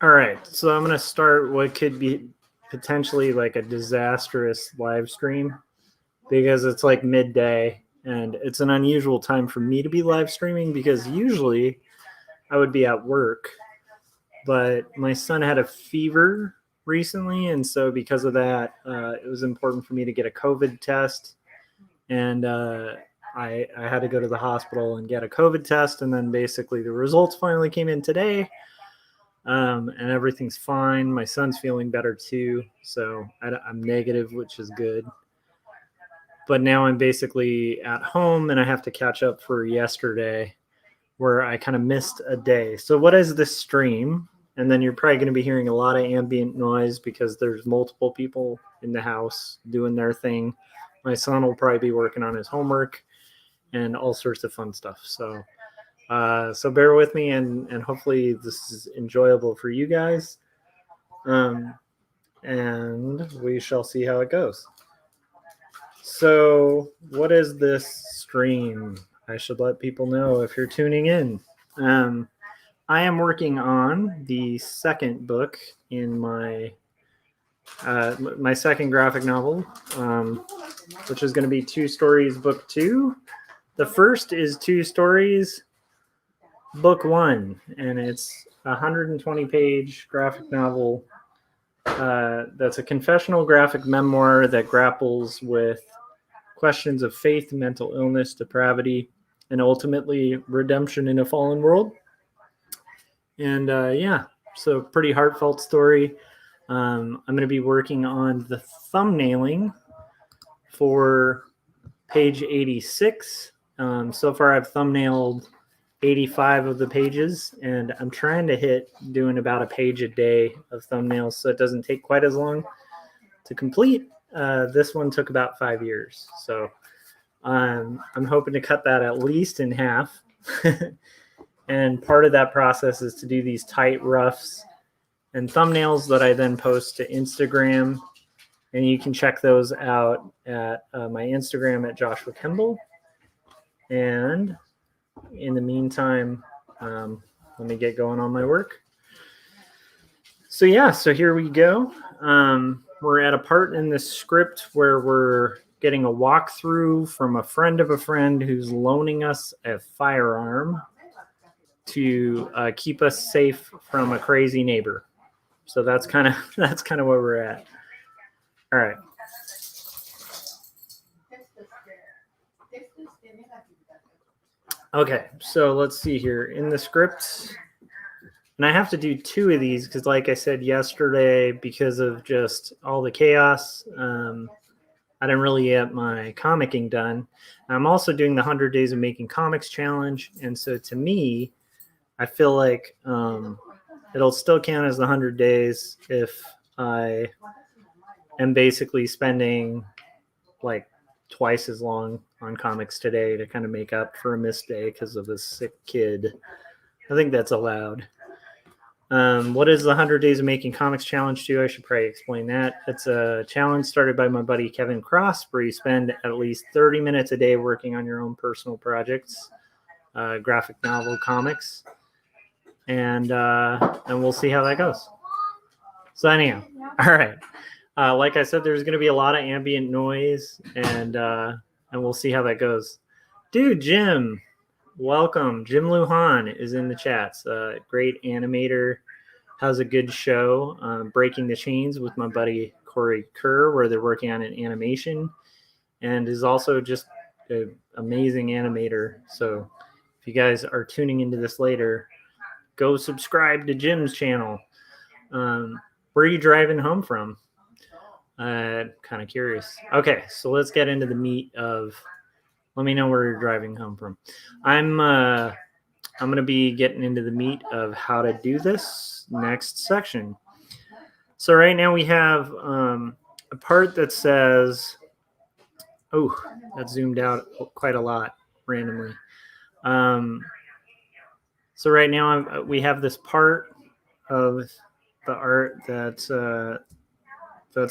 All right, so I'm going to start what could be potentially like a disastrous live stream because it's like midday and it's an unusual time for me to be live streaming because usually I would be at work, but my son had a fever recently, and so because of that, it was important for me to get a COVID test, and I had to go to the hospital and get a COVID test, and then basically the results finally came in today, and everything's fine. My son's feeling better too, so I'm negative, which is good. But now I'm basically at home, and I have to catch up for yesterday, where I kind of missed a day. So what is this stream? And then you're probably going to be hearing a lot of ambient noise because there's multiple people in the house doing their thing. My son will probably be working on his homework and all sorts of fun stuff. So bear with me, and hopefully this is enjoyable for you guys. And we shall see how it goes. So what is this stream? I should let people know if you're tuning in. I am working on the second book in my second graphic novel, which is going to be Two Stories Book 2. The first is Two Stories Book 1, and it's a 120-page graphic novel that's a confessional graphic memoir that grapples with questions of faith, mental illness, depravity, and ultimately redemption in a fallen world. And so pretty heartfelt story. I'm going to be working on the thumbnailing for page 86. So far, I've thumbnailed 85 of the pages, and I'm trying to hit doing about a page a day of thumbnails so it doesn't take quite as long to complete. This one took about 5 years. So I'm hoping to cut that at least in half. And part of that process is to do these tight roughs and thumbnails that I then post to Instagram. And you can check those out at my Instagram at Joshua Kemble. And in the meantime, let me get going on my work. So here we go. We're at a part in this script where we're getting a walkthrough from a friend of a friend who's loaning us a firearm to keep us safe from a crazy neighbor. So that's kind of where we're at. All right. Okay, so let's see here in the script. And I have to do 2 of these because, like I said yesterday, because of just all the chaos, I didn't really get my comicking done. I'm also doing the 100 Days of Making Comics Challenge. And so to me, I feel like it'll still count as the 100 days if I am basically spending like twice as long on comics today to kind of make up for a missed day because of a sick kid. I think that's allowed. What is the 100 Days of Making Comics Challenge do? I should probably explain that. It's a challenge started by my buddy Kevin Cross, where you spend at least 30 minutes a day working on your own personal projects, graphic novel, comics, and we'll see how that goes. So anyhow, all right. Like I said, there's going to be a lot of ambient noise, and we'll see how that goes. Dude, Jim, welcome. Jim Lujan is in the chats. Great animator, has a good show, Breaking the Chains with my buddy Corey Kerr, where they're working on an animation, and is also just an amazing animator. So if you guys are tuning into this later, go subscribe to Jim's channel. Where are you driving home from? Kind of curious. Okay, so let's get into the meat of. Let me know where you're driving home from. I'm going to be getting into the meat of how to do this next section. So right now we have a part that says, oh, that zoomed out quite a lot randomly. So right now we have this part of the art that's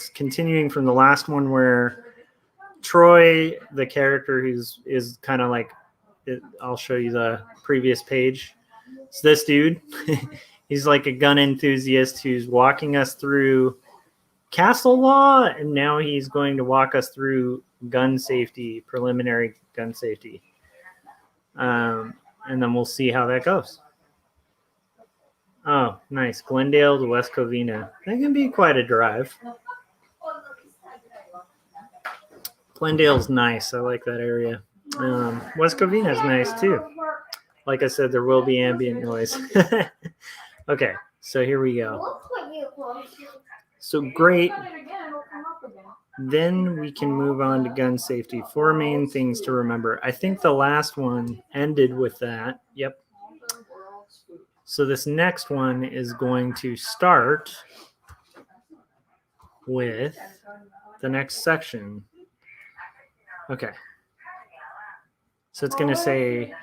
continuing from the last one, where Troy, the character is kind of like, I'll show you the previous page. It's this dude. He's like a gun enthusiast who's walking us through castle law, and now he's going to walk us through gun safety, preliminary gun safety. And then we'll see how that goes. Oh, nice. Glendale to West Covina. That can be quite a drive. Glendale's nice. I like that area. West Covina is nice too. Like I said, there will be ambient noise. Okay, so here we go. So great. Then we can move on to gun safety. 4 main things to remember. I think the last one ended with that. Yep. So this next one is going to start with the next section. Okay. So it's going to say,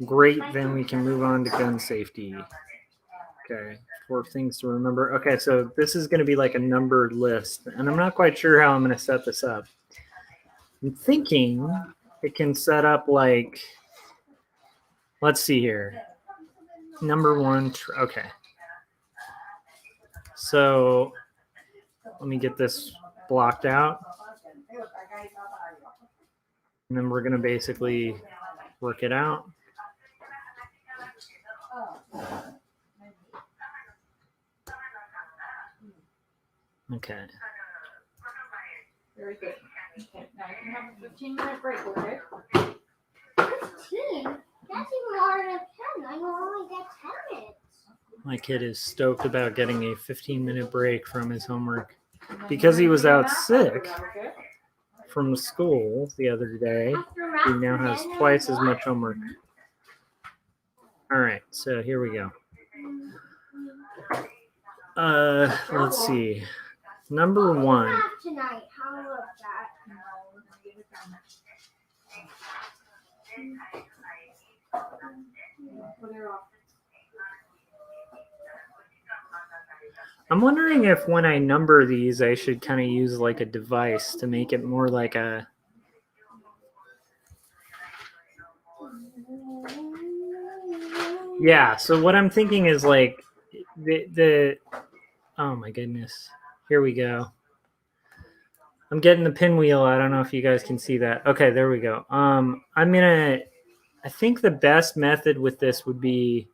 great, then we can move on to gun safety. Okay, 4 things to remember. Okay, so this is going to be like a numbered list, and I'm not quite sure how I'm going to set this up. I'm thinking it can set up like, let's see here. Number 1, okay. So let me get this blocked out. And then we're going to basically work it out. Okay. Very good. Okay, now you can have a 15-minute break, okay? 15? That's even harder than 10. I only get 10 minutes. My kid is stoked about getting a 15-minute break from his homework. Because he was out sick from school the other day, he now has twice as much homework. All right, so here we go. Let's see. Number 1. Tonight. How about that? I'm wondering if when I number these, I should kind of use like a device to make it more like a... Yeah, so what I'm thinking is like the oh my goodness. Here we go. I'm getting the pinwheel. I don't know if you guys can see that. Okay, there we go. I think the best method with this would be,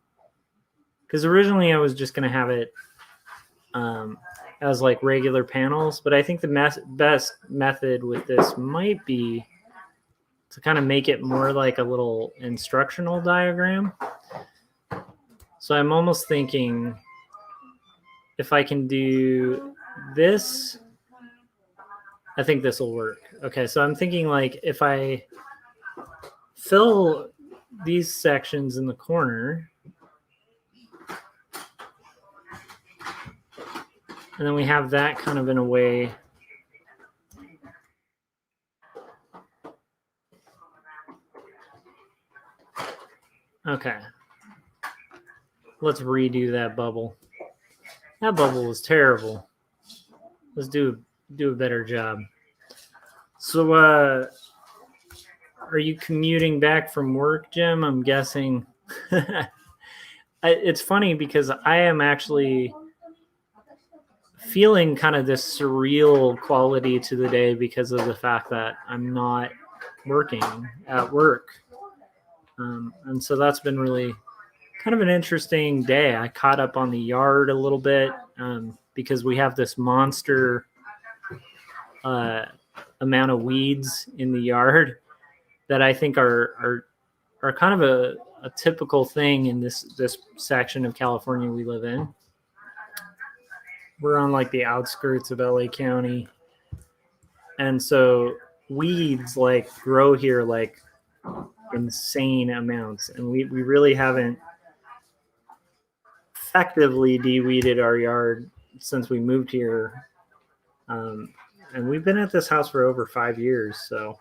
because originally I was just going to have it as like regular panels, but I think the best method with this might be to kind of make it more like a little instructional diagram. So I'm almost thinking if I can do this, I think this will work. Okay, so I'm thinking like if I fill these sections in the corner, and then we have that kind of in a way. Okay. Let's redo that bubble. That bubble was terrible. Let's do a better job. So, are you commuting back from work, Jim? I'm guessing. It's funny because I am actually feeling kind of this surreal quality to the day because of the fact that I'm not working at work. And so that's been really kind of an interesting day. I caught up on the yard a little bit because we have this monster amount of weeds in the yard that I think are kind of a typical thing in this section of California we live in. We're on like the outskirts of LA County. And so weeds like grow here like insane amounts. And we really haven't effectively de-weeded our yard since we moved here. And we've been at this house for over 5 years. So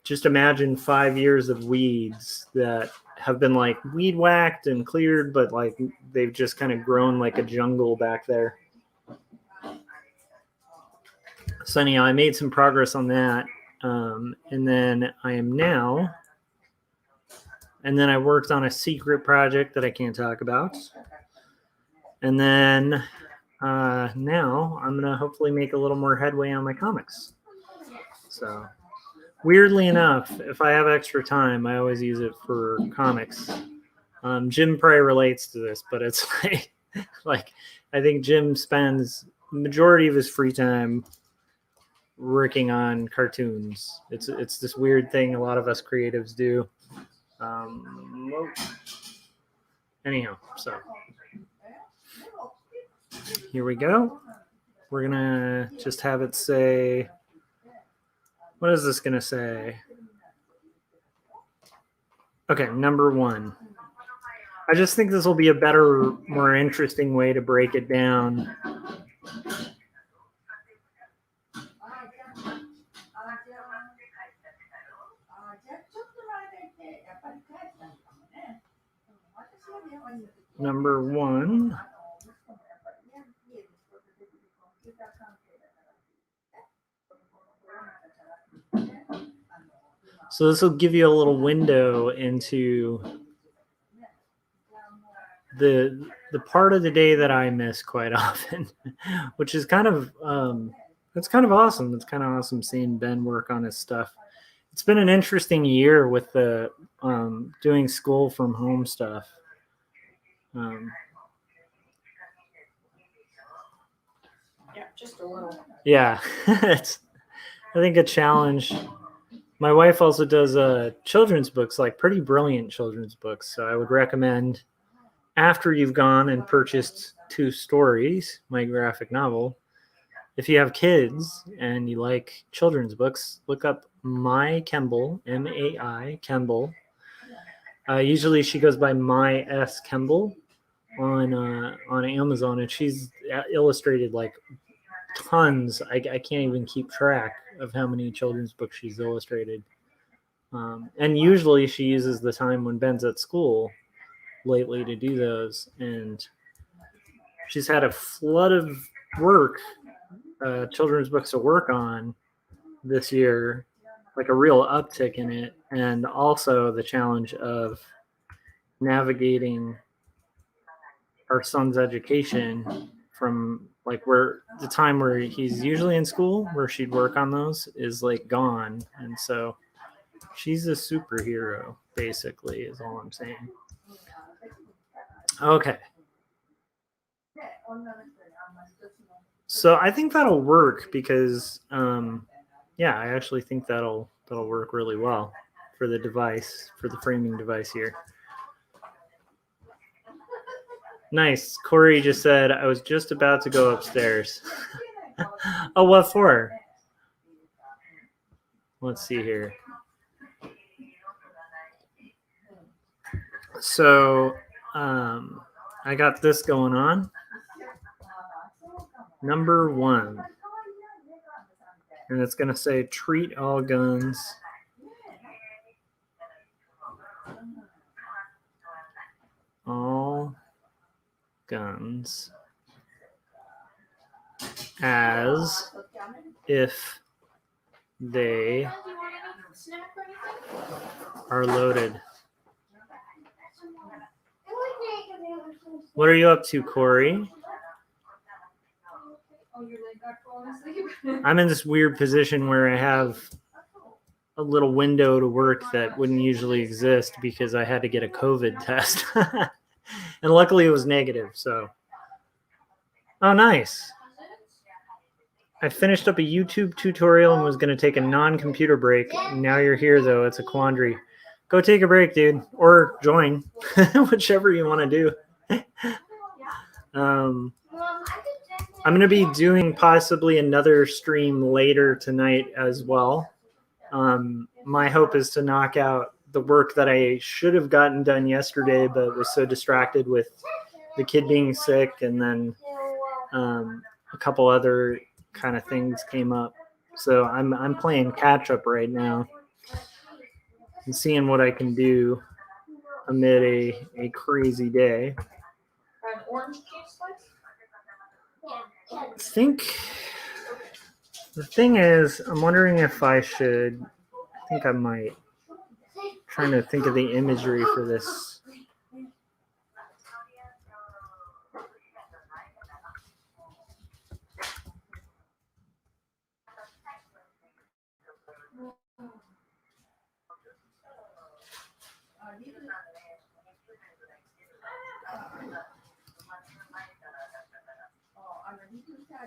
just imagine 5 years of weeds that have been like weed whacked and cleared, but like they've just kind of grown like a jungle back there. So anyhow, I made some progress on that. And then I am now, And then I worked on a secret project that I can't talk about. And then now I'm going to hopefully make a little more headway on my comics. So weirdly enough, if I have extra time, I always use it for comics. Jim probably relates to this, but it's like I think Jim spends the majority of his free time working on cartoons. It's this weird thing a lot of us creatives do. Anyhow, so here we go. We're gonna just have it say, what is this gonna say? Okay, number 1. I just think this will be a better, more interesting way to break it down. Number 1. So this will give you a little window into the part of the day that I miss quite often, which is kind of it's kind of awesome. It's kind of awesome seeing Ben work on his stuff. It's been an interesting year with the doing school from home stuff. Yeah, just a little. Yeah, it's I think a challenge. My wife also does children's books, like pretty brilliant children's books. So I would recommend, after you've gone and purchased 2 stories, my graphic novel, if you have kids and you like children's books, look up My Kemble, M-A-I, Kemble. Usually she goes by My S. Kemble on Amazon, and she's illustrated like tons. I can't even keep track of how many children's books she's illustrated. And usually she uses the time when Ben's at school lately to do those. And she's had a flood of work, children's books to work on this year, like a real uptick in it. And also the challenge of navigating our son's education from like where the time where he's usually in school, where she'd work on those, is like gone. And so she's a superhero, basically, is all I'm saying. Okay. So I think that'll work because yeah, I actually think that'll work really well for the device, for the framing device here. Nice. Corey just said, I was just about to go upstairs. Oh, what for? Let's see here. So I got this going on. Number 1. And it's going to say, treat all guns as if they are loaded. What are you up to, Corey? I'm in this weird position where I have a little window to work that wouldn't usually exist because I had to get a COVID test. And luckily it was negative, so. Oh, nice. I finished up a YouTube tutorial and was going to take a non-computer break. Now you're here, though. It's a quandary. Go take a break, dude. Or join. Whichever you want to do. I'm going to be doing possibly another stream later tonight as well. My hope is to knock out the work that I should have gotten done yesterday, but was so distracted with the kid being sick, and then a couple other kind of things came up. So I'm playing catch up right now and seeing what I can do amid a crazy day. An orange juice I think the thing is, I'm wondering if I should. I think I might trying to think of the imagery for this.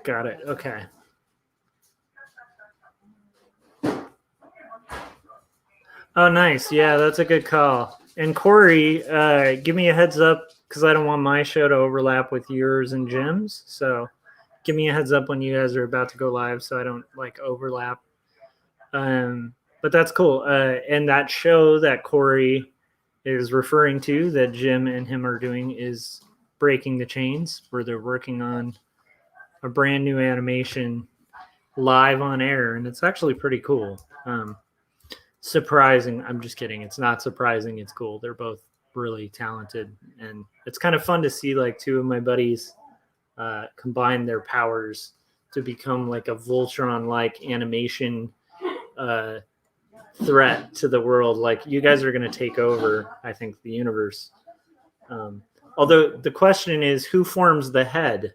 Got it. Okay. Oh, nice. Yeah, that's a good call. And Corey, give me a heads up because I don't want my show to overlap with yours and Jim's. So give me a heads up when you guys are about to go live so I don't like overlap. But that's cool. And that show that Corey is referring to that Jim and him are doing is Breaking the Chains, where they're working on a brand new animation live on air. And it's actually pretty cool. Surprising. I'm just kidding. It's not surprising. It's cool. They're both really talented. And it's kind of fun to see like two of my buddies combine their powers to become like a Voltron-like animation threat to the world. Like you guys are going to take over, I think, the universe. Although the question is, who forms the head?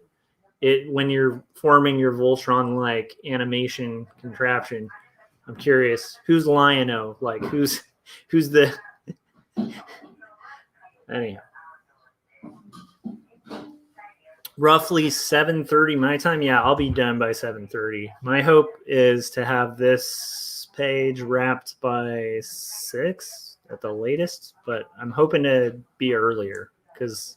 When you're forming your Voltron-like animation contraption, I'm curious, who's Lion-O? Like who's the anyhow. Roughly 7:30 my time. Yeah, I'll be done by 7:30. My hope is to have this page wrapped by 6 at the latest, but I'm hoping to be earlier because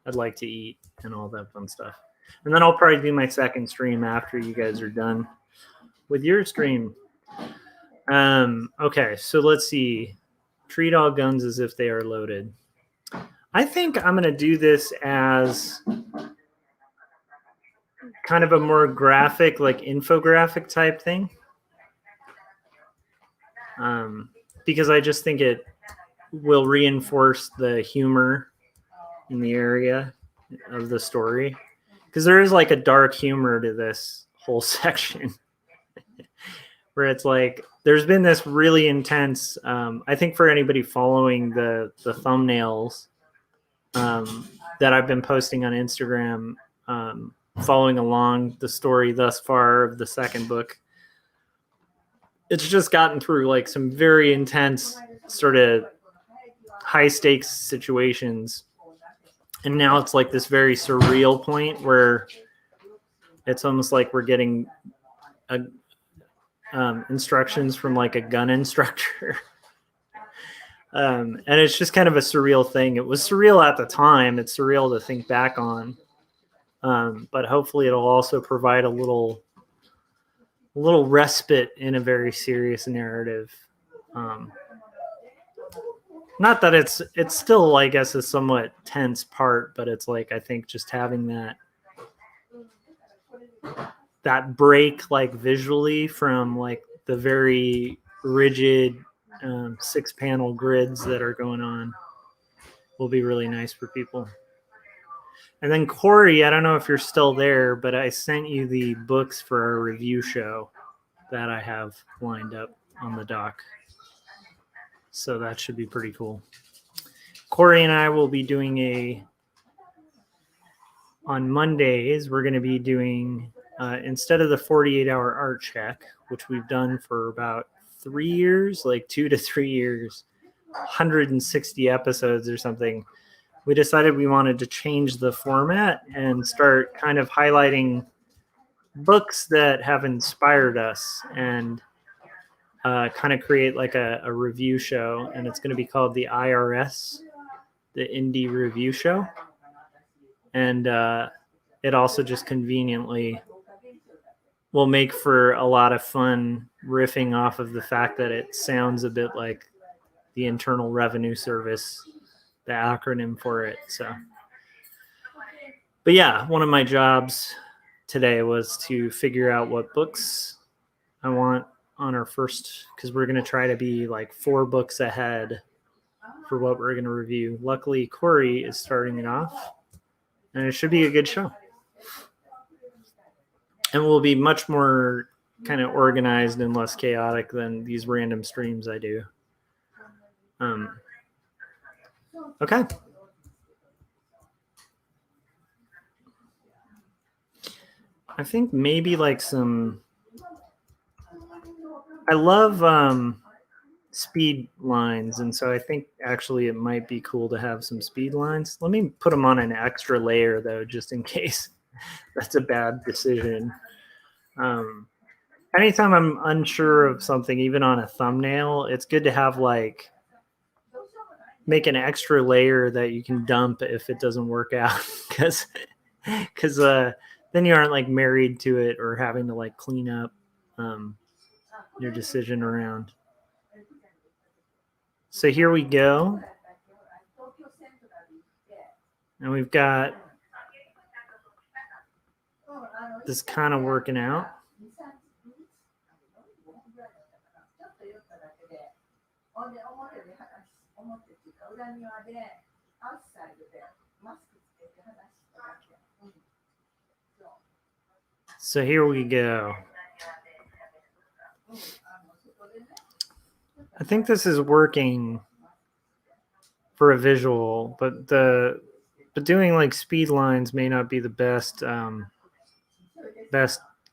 I'd like to eat and all that fun stuff. And then I'll probably do my second stream after you guys are done with your stream. Okay, so let's see. Treat all guns as if they are loaded. I think I'm going to do this as kind of a more graphic, like infographic type thing. Because I just think it will reinforce the humor in the area of the story. Because there is like a dark humor to this whole section where it's like there's been this really intense I think for anybody following the thumbnails that I've been posting on Instagram, following along the story thus far of the second book, it's just gotten through like some very intense sort of high stakes situations, and now it's like this very surreal point where it's almost like we're getting instructions from like a gun instructor. And it's just kind of a surreal thing. It was surreal at the time. It's surreal to think back on. But hopefully it'll also provide a little respite in a very serious narrative. Not that it's still, I guess, a somewhat tense part, but it's like, I think just having that break, like visually from like the very rigid 6-panel grids that are going on will be really nice for people. And then Corey, I don't know if you're still there, but I sent you the books for our review show that I have lined up on the dock. So that should be pretty cool. Corey and I will be doing on Mondays, we're going to be doing, instead of the 48-hour art check, which we've done for about 3 years, like 2 to 3 years, 160 episodes or something, we decided we wanted to change the format and start kind of highlighting books that have inspired us and kind of create like a review show. And it's going to be called the IRS, the Indie Review Show. And it also just conveniently will make for a lot of fun riffing off of the fact that it sounds a bit like the Internal Revenue Service, the acronym for it. So, but yeah, one of my jobs today was to figure out what books I want on our first, because we're going to try to be like 4 books ahead for what we're going to review. Luckily, Corey is starting it off, and it should be a good show. And we'll be much more kind of organized and less chaotic than these random streams I do. Okay. I think maybe like some. I love speed lines, and so I think actually it might be cool to have some speed lines. Let me put them on an extra layer though, just in case that's a bad decision. Anytime I'm unsure of something, even on a thumbnail, it's good to have like make an extra layer that you can dump if it doesn't work out, because then you aren't like married to it or having to like clean up your decision around. So here we go. And we've got this kind of working out. So here we go. I think this is working for a visual, but doing like speed lines may not be the best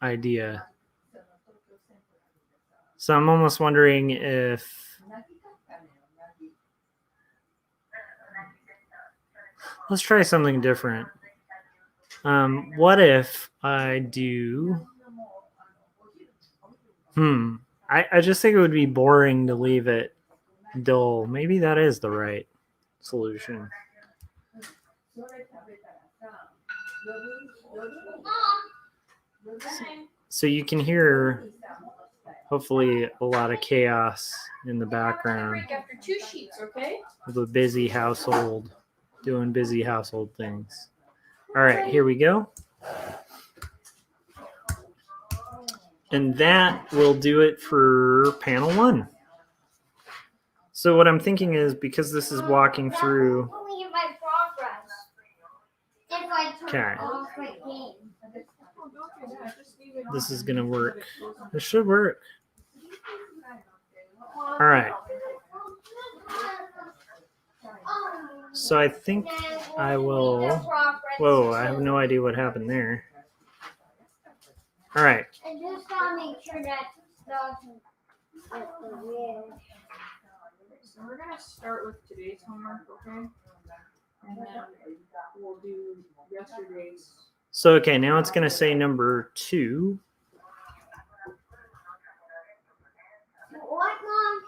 idea. So I'm almost wondering if let's try something different. What if I do? I just think it would be boring to leave it dull. Maybe that is the right solution. So you can hear, hopefully, a lot of chaos in the background After 2 sheets, okay? of a busy household doing busy household things. All right, here we go. And that will do it for panel 1. So what I'm thinking is, because this is walking through. Okay. This is gonna work. This should work. All right. So I think I will. Whoa! I have no idea what happened there. All right. I just gotta make sure that doesn't. So we're gonna start with today's homework, okay? And then we'll do yesterday's. So okay, now it's gonna say number 2. What, Mom?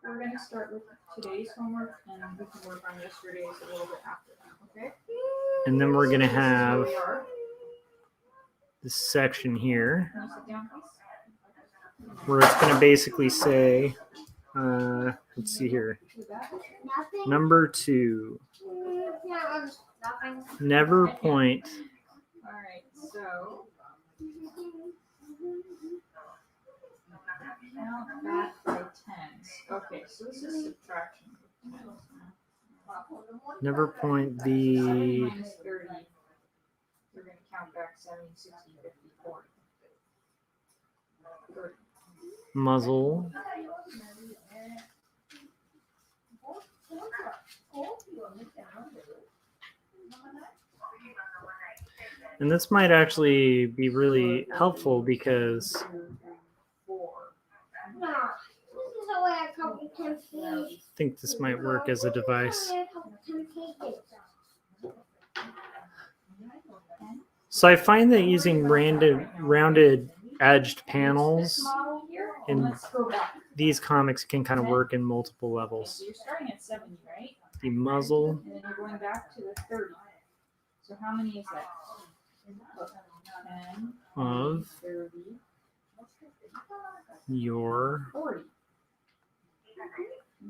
We're gonna start with today's homework, and we can work on yesterday's a little bit after that, okay? And then we're gonna have Here we are. this section here Can you sit down, please? where it's gonna basically say, let's see here, Nothing? number 2. Nothing. Never point. All right, so count back by tens. Okay, so this is subtraction. Never point 7 the minus 30. We're going to count back 70, 60, 50, 40. 30. muzzle. And this might actually be really helpful because 2, 4. No. This is the way I come to 10 feet. I think this might work as a device. So I find that using rounded edged panels Model here, in let's go back. these comics can kind of work in multiple So levels. you're starting at 70, right? The muzzle And then you're going back to the 30. So how many is that? 10, of 30, your 40.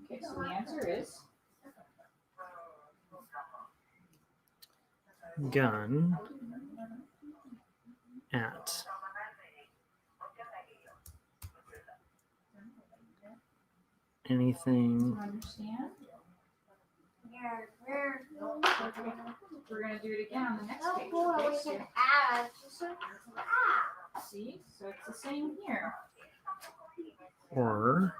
Okay, so the answer is gun at anything. understand. Yeah, Okay, we're gonna do it again on the next page. Okay, we so can add. see, so it's the same here. Or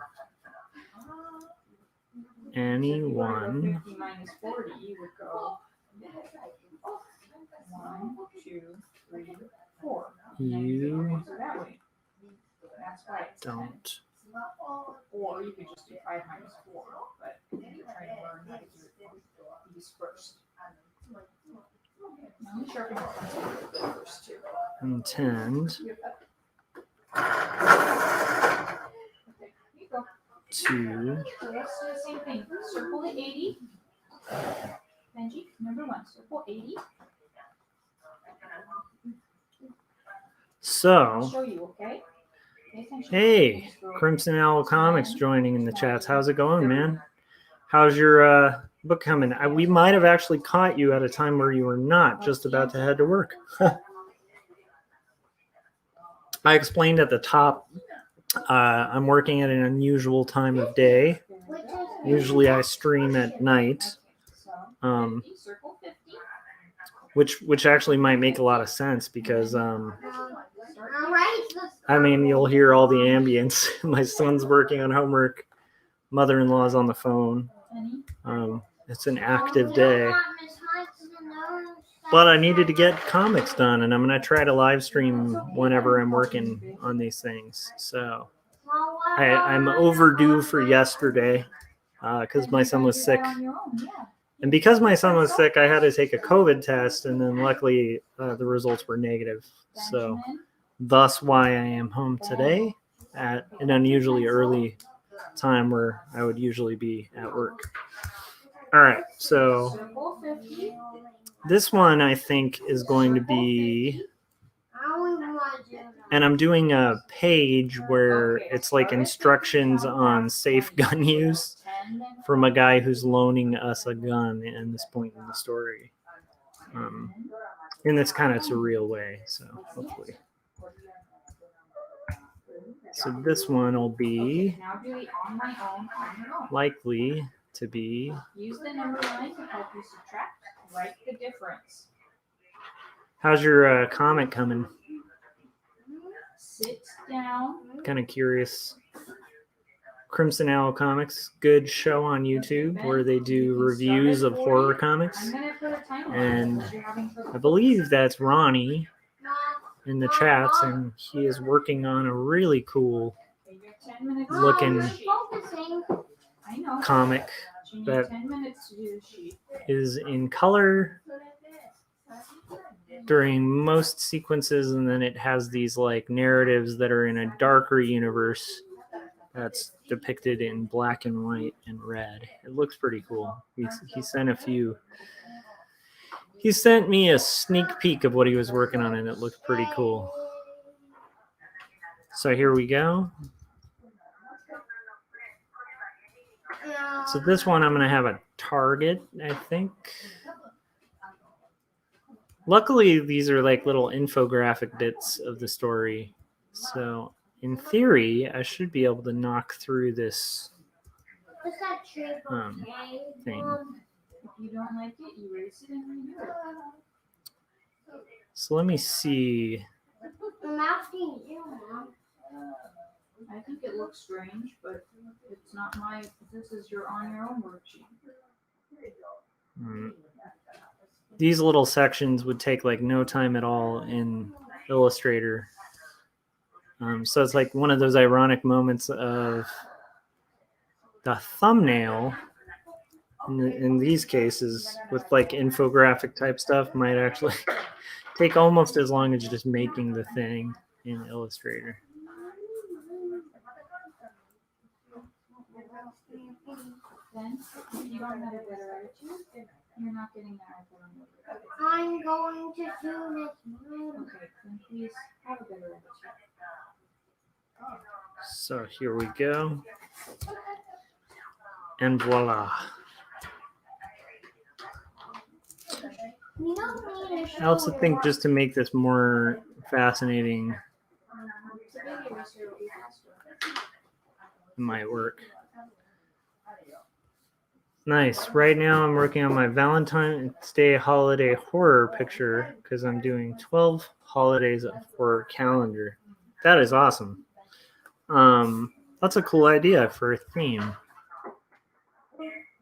anyone 50 minus 40 would go 1, 2, 3, 4. you So that way. That's why it's 10. don't Or you could just do 5 minus 4, but you're trying to learn how to do these first. Now let me sharpen my pencil a little bit first too. intend Okay, here you go. to So let's do the same thing. Circle the 80. Benji, number 1, circle 80. I'll so show you, okay? Pay attention. hey, Just go Crimson Owl Comics joining in the chats. How's it going, man? How's your book coming? We might have actually caught you at a time where you were not just about to head to work. I explained at the top, I'm working at an unusual time of day. Usually I stream at night, circle 50. which actually might make a lot of sense because, I mean, you'll hear all the ambience. My son's working on homework. Mother-in-law's on the phone. It's an active day. But I needed to get comics done, and I'm going to try to live stream whenever I'm working on these things. So I'm overdue for yesterday because my son was sick. And because my son was sick, I had to take a COVID test, and then luckily the results were negative. So thus why I am home today at an unusually early time where I would usually be at work. All right, so this one I think is going to be, and I'm doing a page where it's like instructions on safe gun use from a guy who's loaning us a gun at this point in the story, in this kind of surreal way. So hopefully. So this one will be likely to be. Use the number line to help you subtract. Write the difference. How's your comic coming? Sit down. Kind of curious. Crimson Owl Comics, good show on YouTube where they do reviews of horror comics. And I believe that's Ronnie in the chats, and he is working on a really cool looking comic that is in color during most sequences, and then it has these like narratives that are in a darker universe that's depicted in black and white and red. It looks pretty cool. He sent a few. He sent me a sneak peek of what he was working on, and it looked pretty cool. So here we go. So this one I'm going to have a target, I think. Luckily, these are like little infographic bits of the story. So in theory, I should be able to knock through this thing. If you don't like it, you erase it and redo it. So let me see. I think it looks strange, but it's not my. This is your on your own worksheet. These little sections would take like no time at all in Illustrator. So it's like one of those ironic moments of the thumbnail in these cases with like infographic type stuff might actually take almost as long as just making the thing in Illustrator. Then, if you don't have a better attitude, you're not getting that iPad. I'm going to do this. Okay, then please have a better attitude. So here we go. And voila. I also think just to make this more fascinating, it might work. Nice. Right now I'm working on my Valentine's Day holiday horror picture because I'm doing 12 holidays of horror calendar. That is awesome. That's a cool idea for a theme.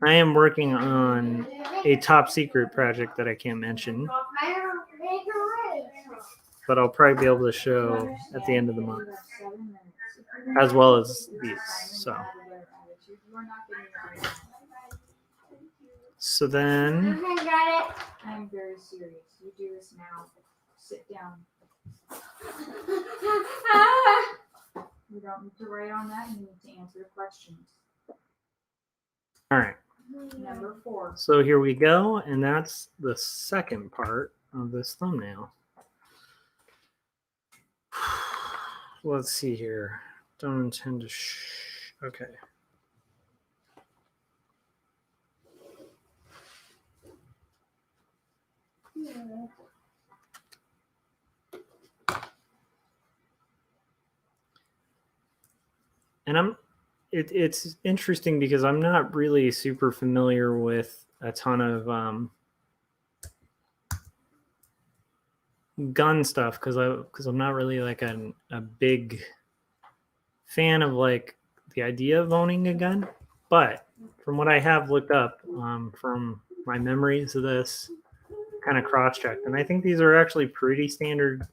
I am working on a top secret project that I can't mention, but I'll probably be able to show at the end of the month, as well as these. So then, I'm very serious. You do this now. Sit down. You don't need to write on that. You need to answer questions. all right. Number 4. So here we go, and that's the second part of this thumbnail. Let's see here. Don't intend to okay. And it's interesting because I'm not really super familiar with a ton of gun stuff because I'm not really like a big fan of like the idea of owning a gun. But from what I have looked up from my memories of this, kind of cross-checked, and I think these are actually pretty standard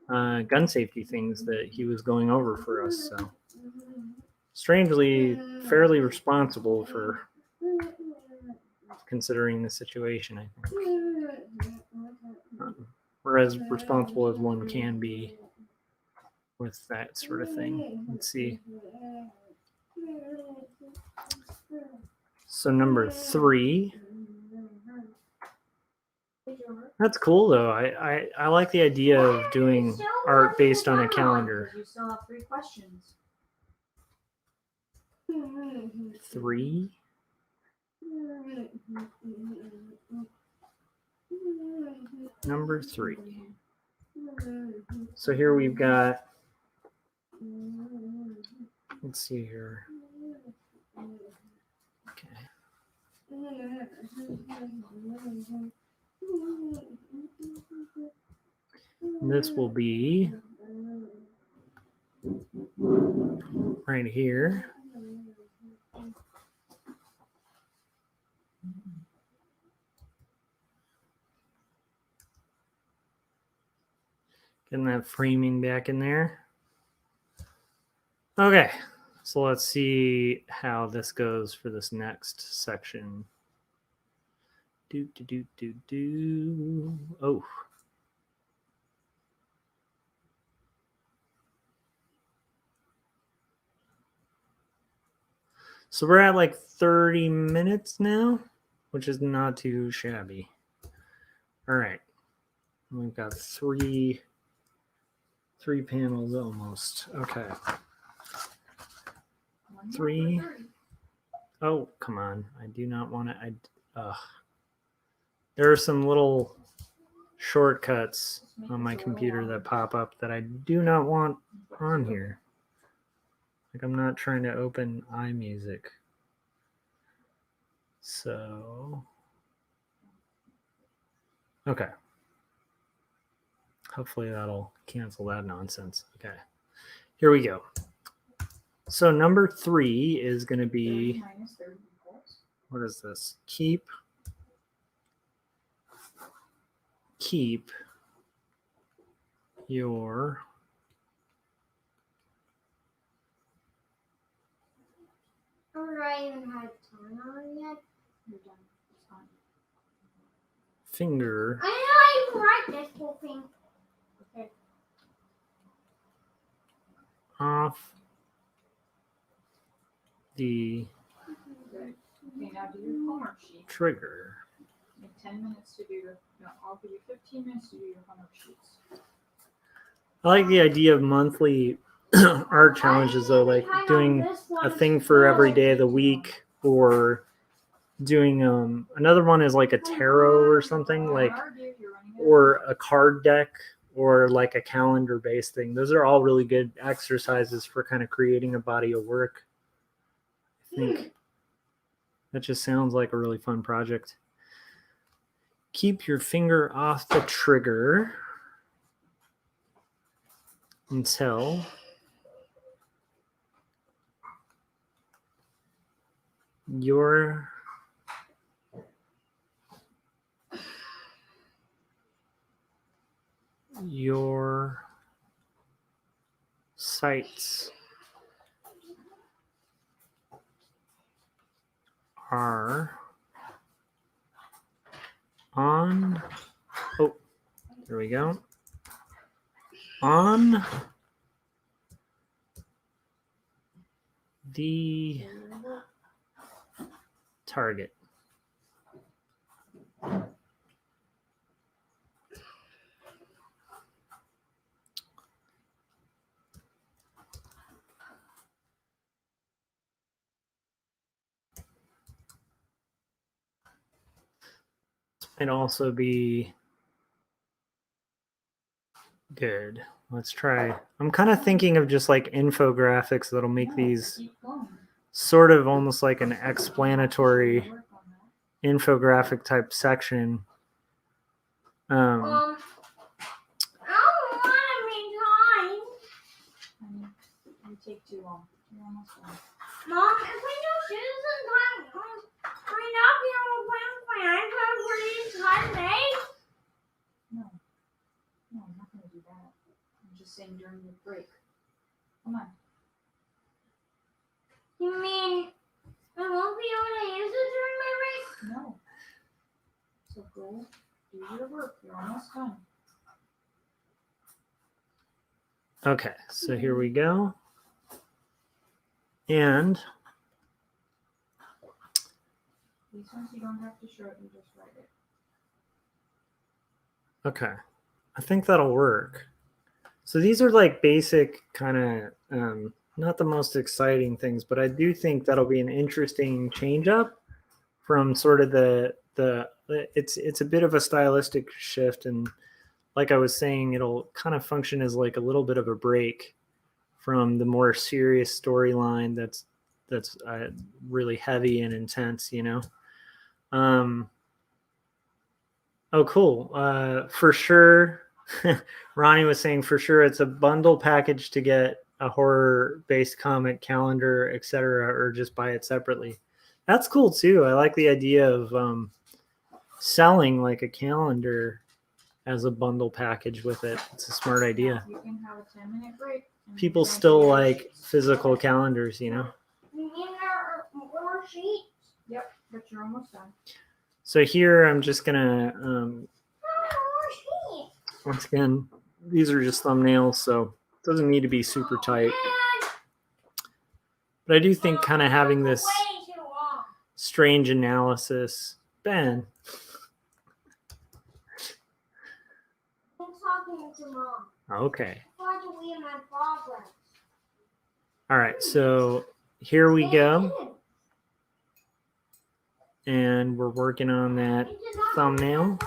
gun safety things that he was going over for us. So strangely, fairly responsible for considering the situation, I think. Or as responsible as one can be with that sort of thing. Let's see. So number 3. That's cool though. I like the idea of doing art based on a calendar. You still have 3 questions. 3. Number 3. So here we've got, let's see here. Okay. And this will be right here. Getting that framing back in there. Okay, so let's see how this goes for this next section. Oh. So we're at like 30 minutes now, which is not too shabby. All right. We've got three panels almost. Okay. 3. Oh, come on. I do not want to. There are some little shortcuts on my computer that pop up that I do not want on here. Like I'm not trying to open iMusic. So, okay. Hopefully that'll cancel that nonsense. Okay. Here we go. So number 3 is going to be, what is this? Keep your I even had time on yet. You're done. It's fine. finger I know I even write this whole thing. Okay. off the Okay, now do your homework sheet. trigger. You have 10 minutes to do your, no, I'll give you 15 minutes to do your homework sheets. I like the idea of monthly art challenges though, like doing a thing for every day of the week, or doing another one is like a tarot or something, like, or a card deck, or like a calendar based thing. Those are all really good exercises for kind of creating a body of work. I think that just sounds like a really fun project. Keep your finger off the trigger until your sights are on, oh, there we go, on the target. Might also be good. Let's try. I'm kind of thinking of just like infographics that'll make these Keep going. sort of almost like an explanatory Work on infographic type section. I don't want to be time. that. Honey, you take too long. You're almost done. Mom, if we do shoes and time, can we not be able to play with my iPad for these time days? No. No, I'm not going to do that. I'm just saying during the break. Come on. You mean I won't be able to use it during my break? No. So go do your work. You're almost done. Okay, so here we go. And These ones you don't have to shorten, just write it. okay, I think that'll work. So these are like basic kind of not the most exciting things, but I do think that'll be an interesting change up from sort of the it's a bit of a stylistic shift, and like I was saying, it'll kind of function as like a little bit of a break from the more serious storyline that's really heavy and intense, you know. Oh, cool. For sure. Ronnie was saying for sure it's a bundle package to get a horror-based comic calendar, etc., or just buy it separately. That's cool too. I like the idea of selling like a calendar as a bundle package with it. It's a smart idea. You can have a 10-minute break. and People then still do your like sheets. physical calendars, you know. You mean there are more sheets? Yep, but you're almost done. So here I'm just gonna No, more sheets. once again, these are just thumbnails, so it doesn't need to be super tight. But I do think kind of having this Way too long. strange analysis. Ben, I'm talking to Mom. okay. Try to read my progress. All right, so here we go. And we're working on that thumbnail.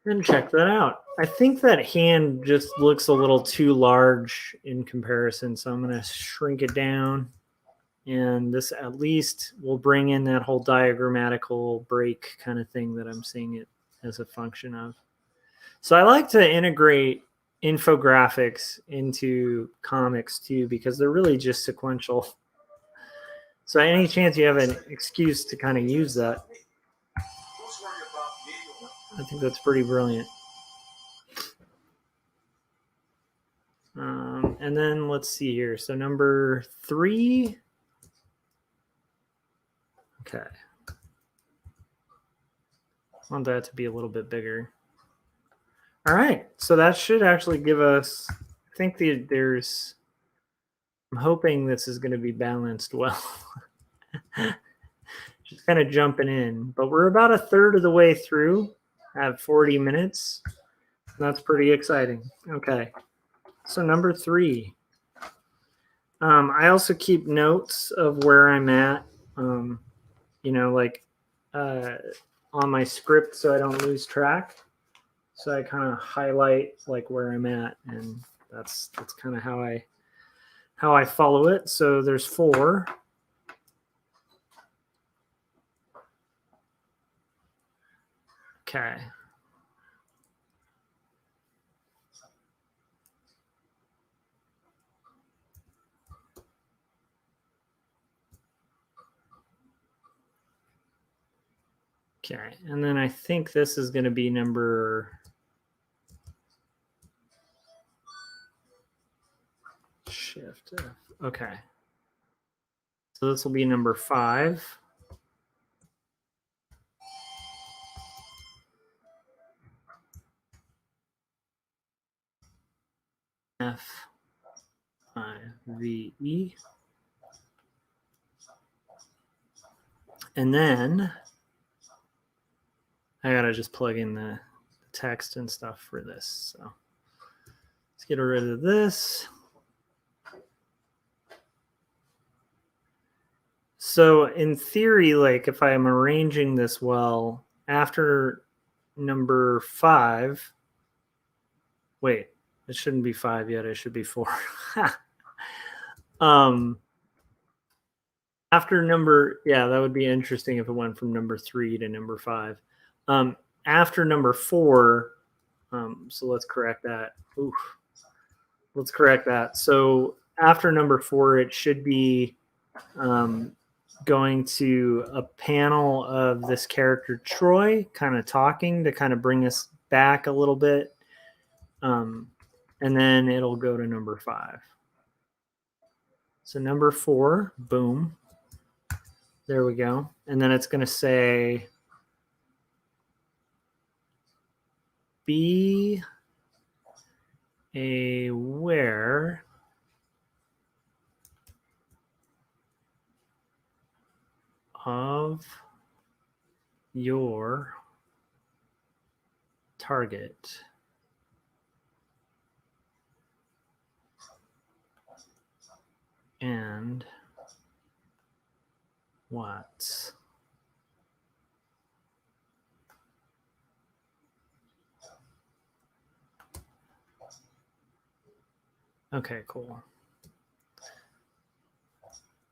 And check that out. I think that hand just looks a little too large in comparison, so I'm going to shrink it down. And this at least will bring in that whole diagrammatical break kind of thing that I'm seeing it as a function of. So I like to integrate infographics into comics too, because they're really just sequential. So any chance you have an excuse to kind of use that, I think that's pretty brilliant. And then let's see here. So number 3. Okay. I want that to be a little bit bigger. All right. So that should actually give us, I think there's, I'm hoping this is going to be balanced well. Just kind of jumping in. But we're about a third of the way through at 40 minutes. That's pretty exciting. Okay. So number 3. I also keep notes of where I'm at, you know, like on my script so I don't lose track. So I kind of highlight like where I'm at, and that's kind of how I follow it. So there's 4. Okay. Okay, and then I think this is going to be number shift F. Okay. So this will be number 5. F I V E. And then I gotta just plug in the text and stuff for this. So let's get rid of this. So in theory, like if I'm arranging this well, after number 5, wait, it shouldn't be 5 yet. It should be 4. After number, yeah, that would be interesting if it went from number 3 to number 5. After number 4, so let's correct that. Oof. Let's correct that. So after number 4, it should be going to a panel of this character Troy kind of talking to kind of bring us back a little bit. And then it'll go to number 5. So number 4, boom. There we go. And then it's going to say, be aware of your target. And what? Okay, cool.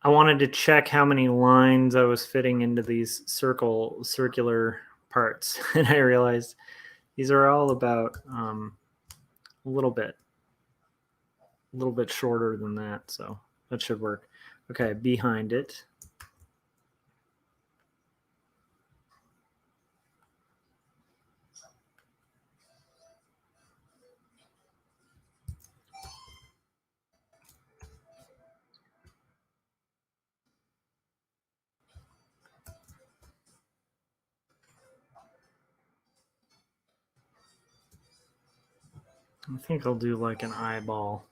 I wanted to check how many lines I was fitting into these circular parts, and I realized these are all about a little bit shorter than that, so that should work. Okay, behind it. I think I'll do like an eyeball.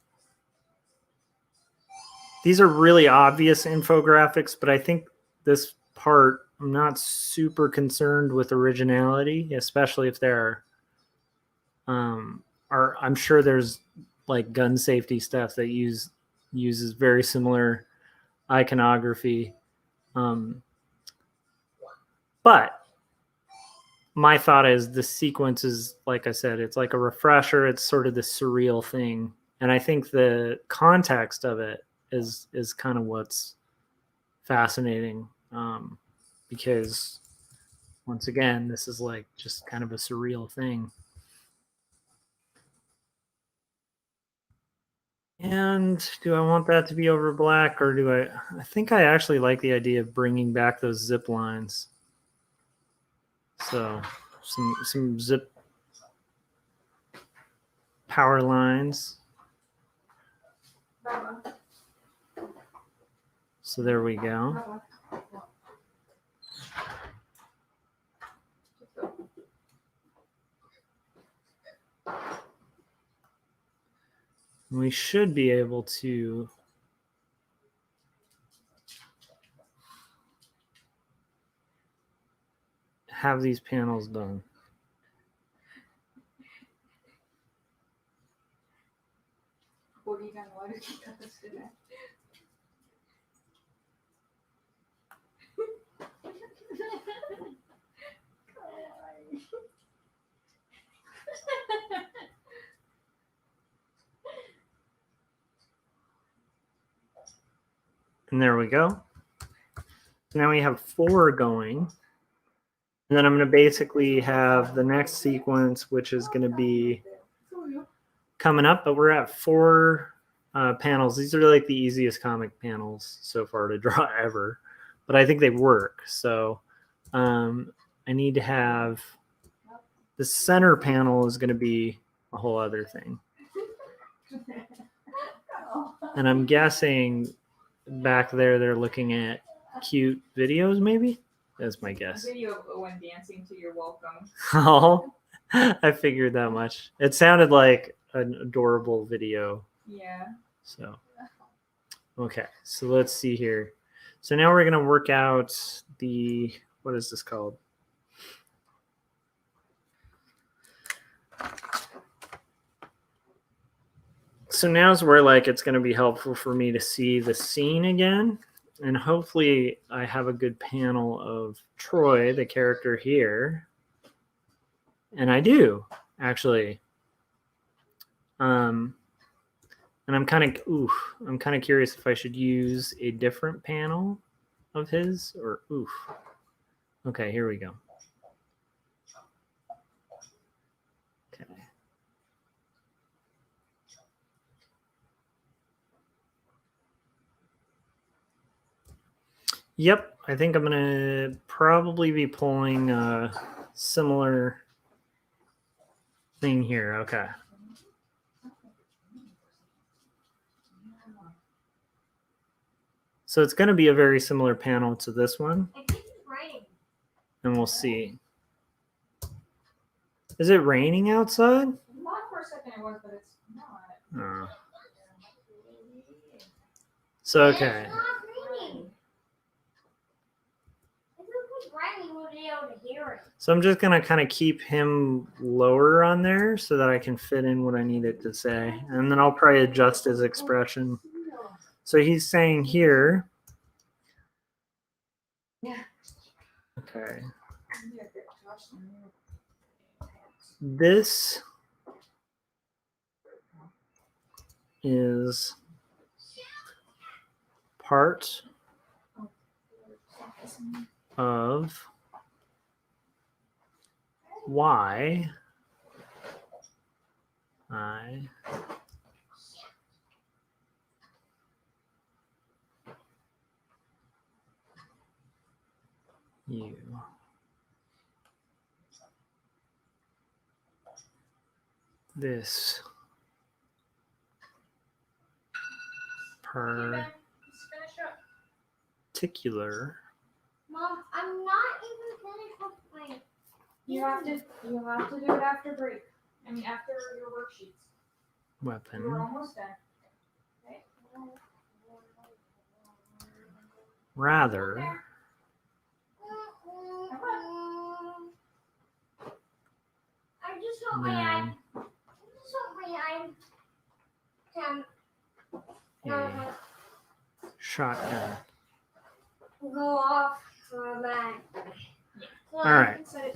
These are really obvious infographics, but I think this part, I'm not super concerned with originality, especially if there are I'm sure there's like gun safety stuff that uses very similar iconography. But my thought is the sequence is, like I said, it's like a refresher. It's sort of this surreal thing. And I think the context of it is kind of what's fascinating, because once again, this is like just kind of a surreal thing. And do I want that to be over black, or do I think I actually like the idea of bringing back those zip lines. So some zip power lines. So there we go. We should be able to have these panels done. And there we go. So now we have 4 going. And then I'm going to basically have the next sequence, which is going to be coming up, but we're at 4 panels. These are like the easiest comic panels so far to draw ever, but I think they work. So I I need to have the center panel is going to be a whole other thing. And I'm guessing back there they're looking at cute videos, maybe? That's my A guess. video of Owen dancing to You're Welcome. Oh, I figured that much. It sounded like an adorable video. Yeah. So, okay. So let's see here. So now we're going to work out the, what is this called? So now's where like it's going to be helpful for me to see the scene again. And hopefully I have a good panel of Troy, the character here. And I do, actually. And I'm kind of curious if I should use a different panel of his or Okay, here we go. Okay. Yep, I think I'm gonna probably be pulling a similar thing here. Okay. So it's going to be a very similar panel to this one, I think it's raining. and we'll see. Is it raining outside? Not for a second it was, but it's not. Oh. So, okay. It's not raining. If it was raining, we would be able to hear it. So I'm just going to kind of keep him lower on there so that I can fit in what I need it to say. And then I'll probably adjust his expression. So he's saying here. Yeah. Okay. This is part of why I you this particular Mom, I'm not even finished with my. You have to do it after break. I mean after your worksheets. You're weapon almost done. Okay. rather I just hope my eye. I just hope my eye can a shotgun. go off for that. So, All right. So I'm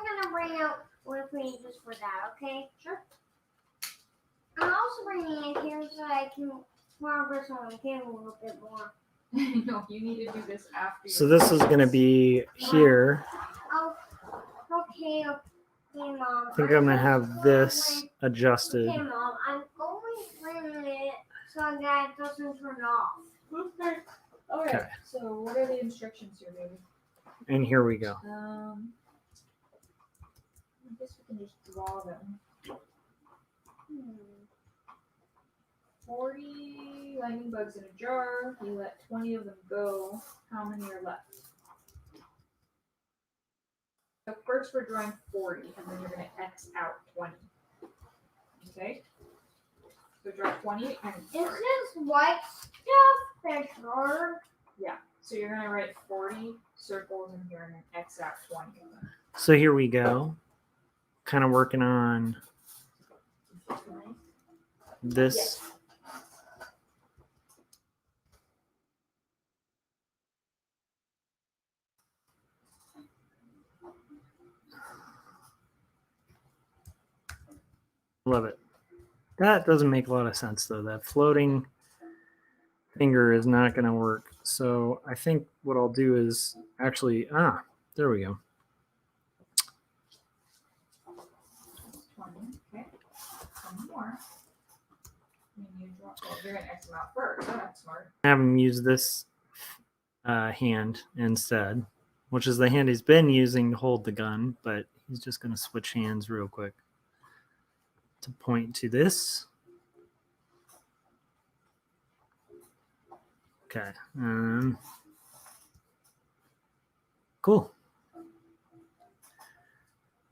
gonna bring out with me just for that, okay? Sure. I'm also bringing it here so I can progress on the game a little bit more. No, you need to do this after. So this is going to be here. Oh, okay, Mom. I think I'm going to have this adjusted. Okay, Mom. I'm only bringing it so that it doesn't turn off. Okay. All right. Okay. So what are the instructions here, baby? And here we go. I guess we can just draw them. 40 lightning bugs in a jar. You let 20 of them go. How many are left? So first we're drawing 40, and then you're going to X out 20. Okay? So draw 20 and Is this white stuff that's hard? yeah. So you're going to write 40 circles in here and then X out 20 of them. So here we go. Kind of working on this. Yes. Love it. That doesn't make a lot of sense though. That floating finger is not going to work. So I think what I'll do is actually, there we go. 20. Okay. 20 more. And you draw, well, you're going to X them out first. Oh, that's smart. Have him use this hand instead which is the hand he's been using to hold the gun, but he's just going to switch hands real quick to point to this. Okay. Cool.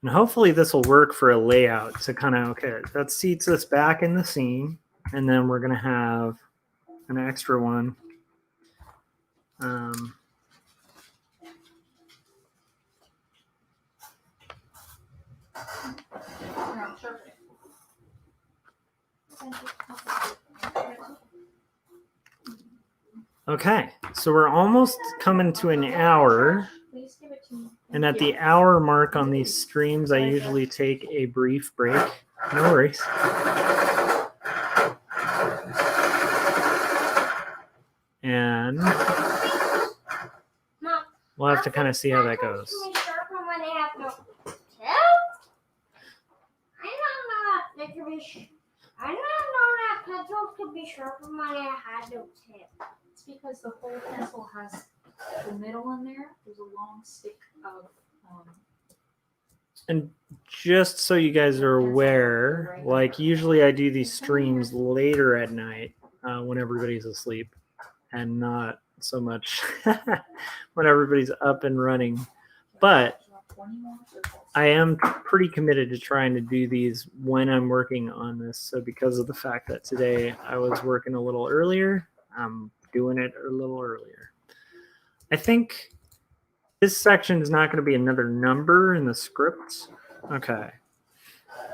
And hopefully this will work for a layout to kind of, okay, that seats us back in the scene. And then we're going to have an extra one. Okay, so we're almost coming to an hour. Please give it to me. And at the hour mark on these streams, I usually take a brief break. No worries. And we'll have to kind of see how that goes. I don't know that pencils could be sharper when it had no tip. It's because the whole pencil has the middle in there. There's a long stick of. And just so you guys are aware, like usually I do these streams later at night when everybody's asleep, and not so much when everybody's up and running. But I am pretty committed to trying to do these when I'm working on this. So because of the fact that today I was working a little earlier, I'm doing it a little earlier. I think this section is not going to be another number in the script. Okay.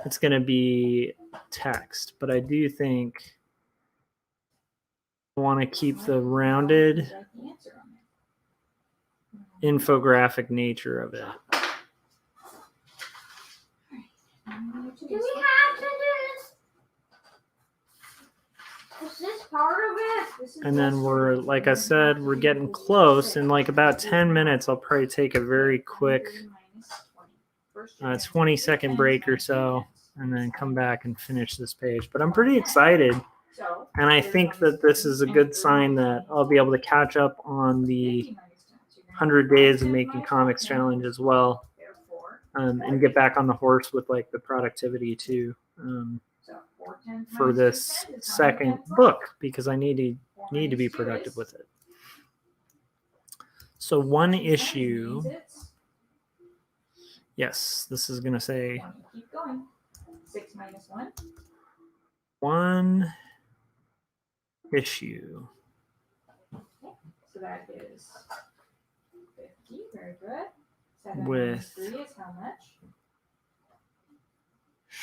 It's going to be text, but I do think I want to keep the rounded infographic nature of it. Do we have to do this? Is this part of it? And then we're, like I said, we're getting close. In like about 10 minutes, I'll probably take a very quick 20-second break or so, and then come back and finish this page. But I'm pretty excited. And I think that this is a good sign that I'll be able to catch up on the 100 Days of Making Comics Challenge as well. And get back on the horse with like the productivity too for this second book, because I need to be productive with it. So one issue. Yes, this is gonna say keep going. 6 minus 1. One issue. Okay. So that is 50. Very good. 7 With minus 3 is how much?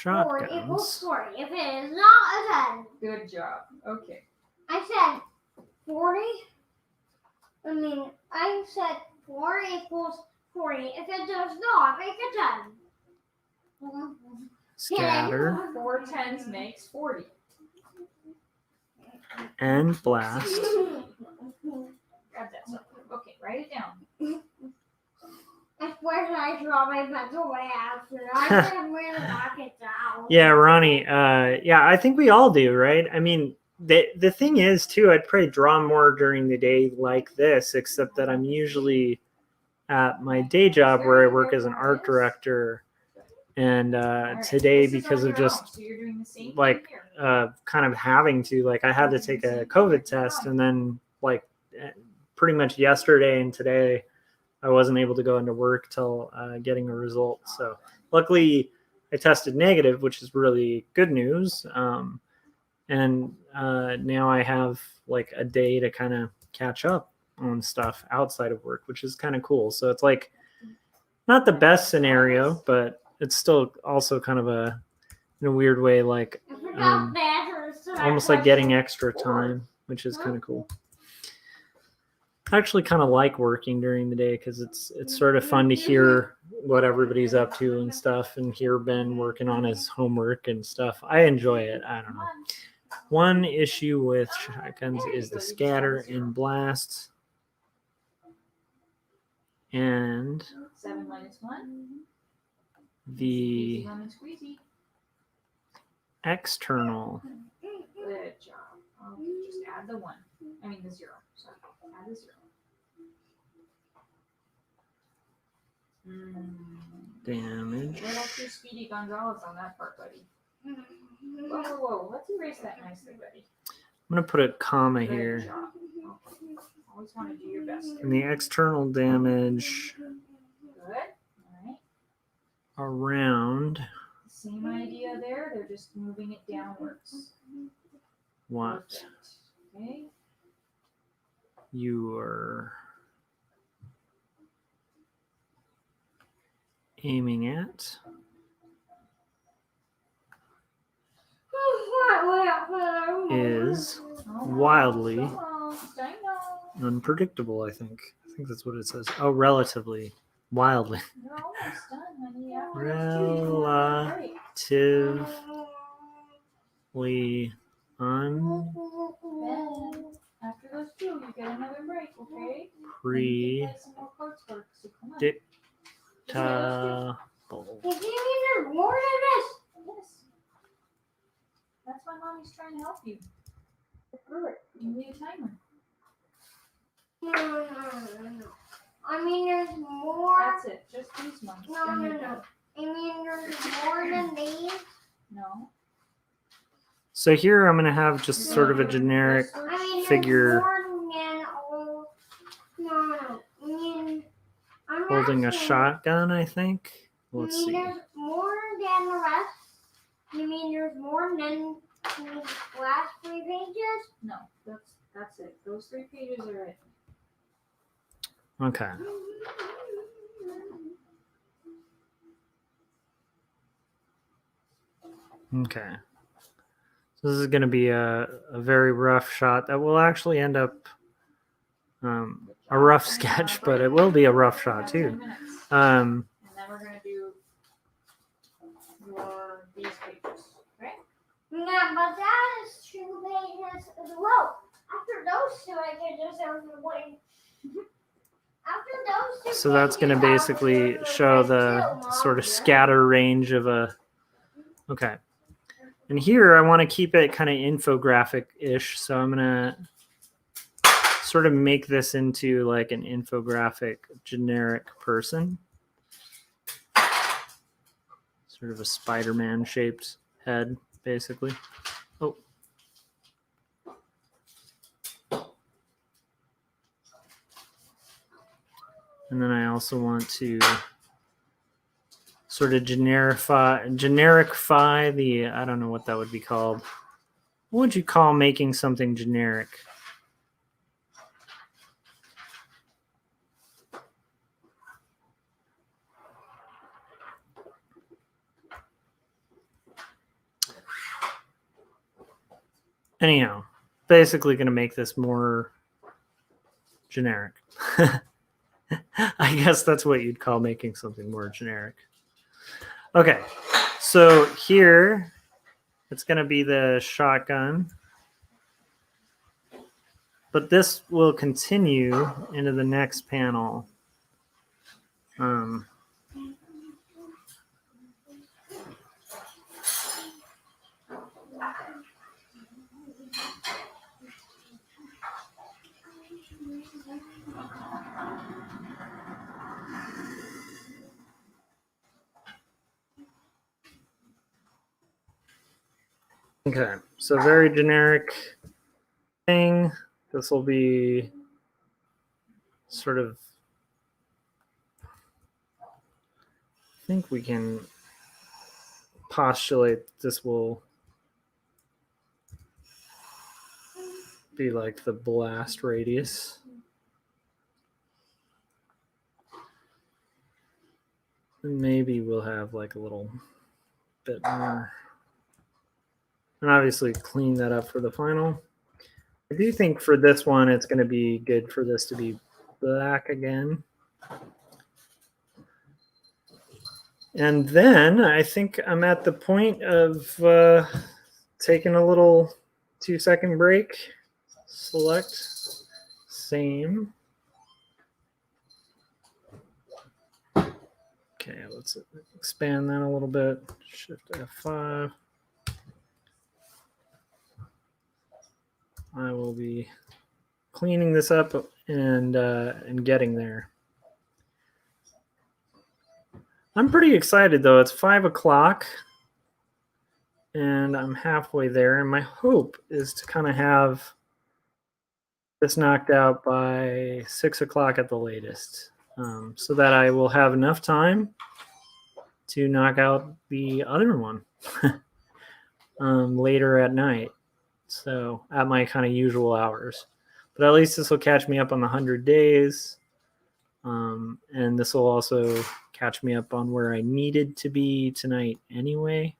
4 equals shotguns. 40. If it is not a 10. Good job. Okay. I said 40. I said 4 equals 40. If it does not make a 10. Scatter 4 tens makes 40. and blast. Grab that stuff. Okay, write it down. I swear I draw my pencil by accident. I didn't really knock it down. Yeah, Ronnie. Yeah, I think we all do, right? I mean, the thing is too, I'd probably draw more during the day like this, except that I'm usually at my day job where I work as an art director. And today, because of just like kind of having to, like, I had to take a COVID test, and then like pretty much yesterday and today, I wasn't able to go into work till getting a result. So luckily I tested negative, which is really good news. And now I have like a day to kind of catch up on stuff outside of work, which is kind of cool. So it's like not the best scenario, but it's still also kind of in a weird way, like almost like getting extra time, which is kind of cool. I actually kind of like working during the day because it's sort of fun to hear what everybody's up to and stuff, and hear Ben working on his homework and stuff. I enjoy it. I don't know. One issue with shotguns is the scatter and blast. And 7 minus 1. the Lemon squeezy. external Good job. Okay, just add the 1. I mean the 0. Sorry. Add the 0. damage. A little too speedy Gonzalez on that part, buddy. Whoa, whoa, whoa. Let's erase that nicely, buddy. I'm going to put a comma Good here. job. Okay. Always want to do your best. And the external damage Good. All right. around Same idea there. They're just moving it downwards. what Perfect. Okay. you are aiming at is wildly Almost, I know. unpredictable, I think. I think that's what it says. Oh, relatively. Wildly. You're almost done, honey. After those two, you can have a break. Relatively un Then, after those two, you get another break, okay? pre Play some more cards for us, so come on. dic- Just play those table. Did you mean there's more than this? two. Yes. That's why mommy's trying to help you. Get through it. You need a timer. No. I mean, there's more. That's it. Just these ones. No, Then no, you're no. done. I mean, there's more than these. No. So here I'm going to have just sort of a generic I mean, figure there's more than all. No. I mean, I'm holding a asking, shotgun, I think. Let's you mean see. there's more than the rest? You mean there's more than the last 3 pages? No. That's it. Those 3 pages are it. Okay. Okay. So this is going to be a very rough shot that will actually end up a rough sketch, but it will be a rough shot 10 too. minutes. Um, And then we're gonna do these pages. Okay? Yeah, but that is 2 pages as well. After those 2 pages, there was one. After those 2 so that's going to pages, basically there was show like the 2, Mom. sort of scatter range of a. Okay. And here I want to keep it kind of infographic-ish, so I'm going to sort of make this into like an infographic generic person. Sort of a Spider-Man shaped head, basically. Oh. And then I also want to sort of genericify the, I don't know what that would be called. What would you call making something generic? Anyhow, basically going to make this more generic. I guess that's what you'd call making something more generic. Okay, so here it's going to be the shotgun, but this will continue into the next panel. Okay, so very generic thing. This will be sort of, I think we can postulate this will be like the blast radius. And maybe we'll have like a little bit more. And obviously clean that up for the final. I do think for this one, it's going to be good for this to be black again. And then I think I'm at the point of taking a little 2-second break. Select same. Okay, let's expand that a little bit. Shift F5. I will be cleaning this up and getting there. I'm pretty excited though. It's 5 o'clock and I'm halfway there. And my hope is to kind of have this knocked out by 6 o'clock at the latest, so that I will have enough time to knock out the other one later at night. So at my kind of usual hours. But at least this will catch me up on the 100 days. And this will also catch me up on where I needed to be tonight anyway.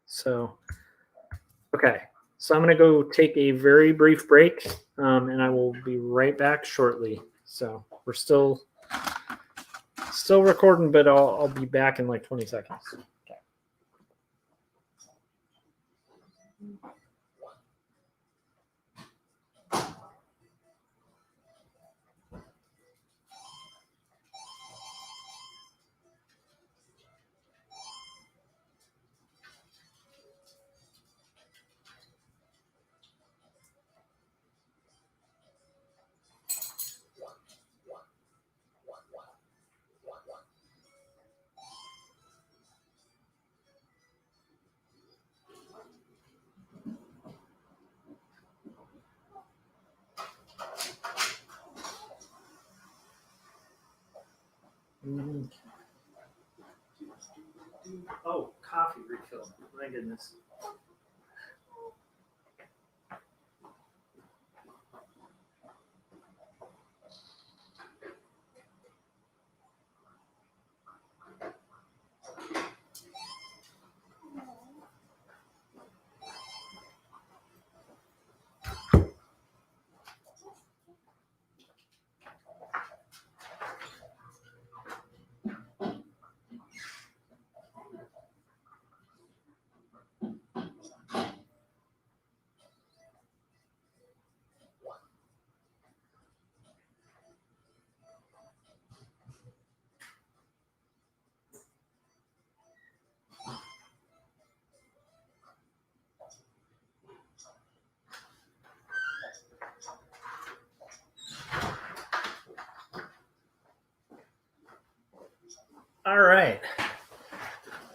So, okay. So I'm going to go take a very brief break, and I will be right back shortly. So we're still recording, but I'll be back in like 20 seconds. Okay. Oh, coffee refill. My goodness. All right.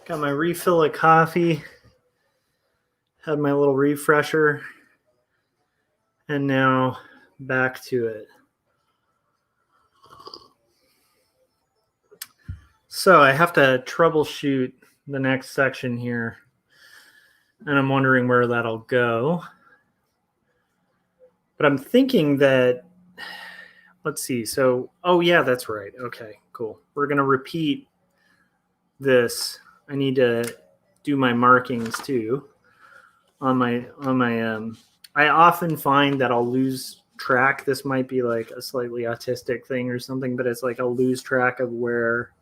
Got my refill of coffee. Had my little refresher. And now back to it. So I have to troubleshoot the next section here. And I'm wondering where that'll go. But I'm thinking that, let's see. So, oh yeah, that's right. Okay, cool. We're going to repeat this. I need to do my markings too on my I often find that I'll lose track. This might be like a slightly autistic thing or something, but it's like I'll lose track of where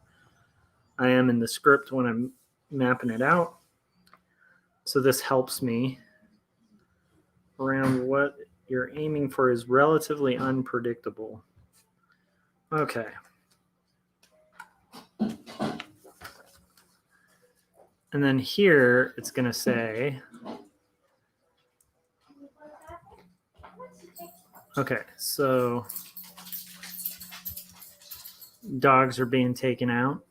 I am in the script when I'm mapping it out. So this helps me around what you're aiming for is relatively unpredictable. Okay. And then here it's going to say, okay, so dogs are being taken out.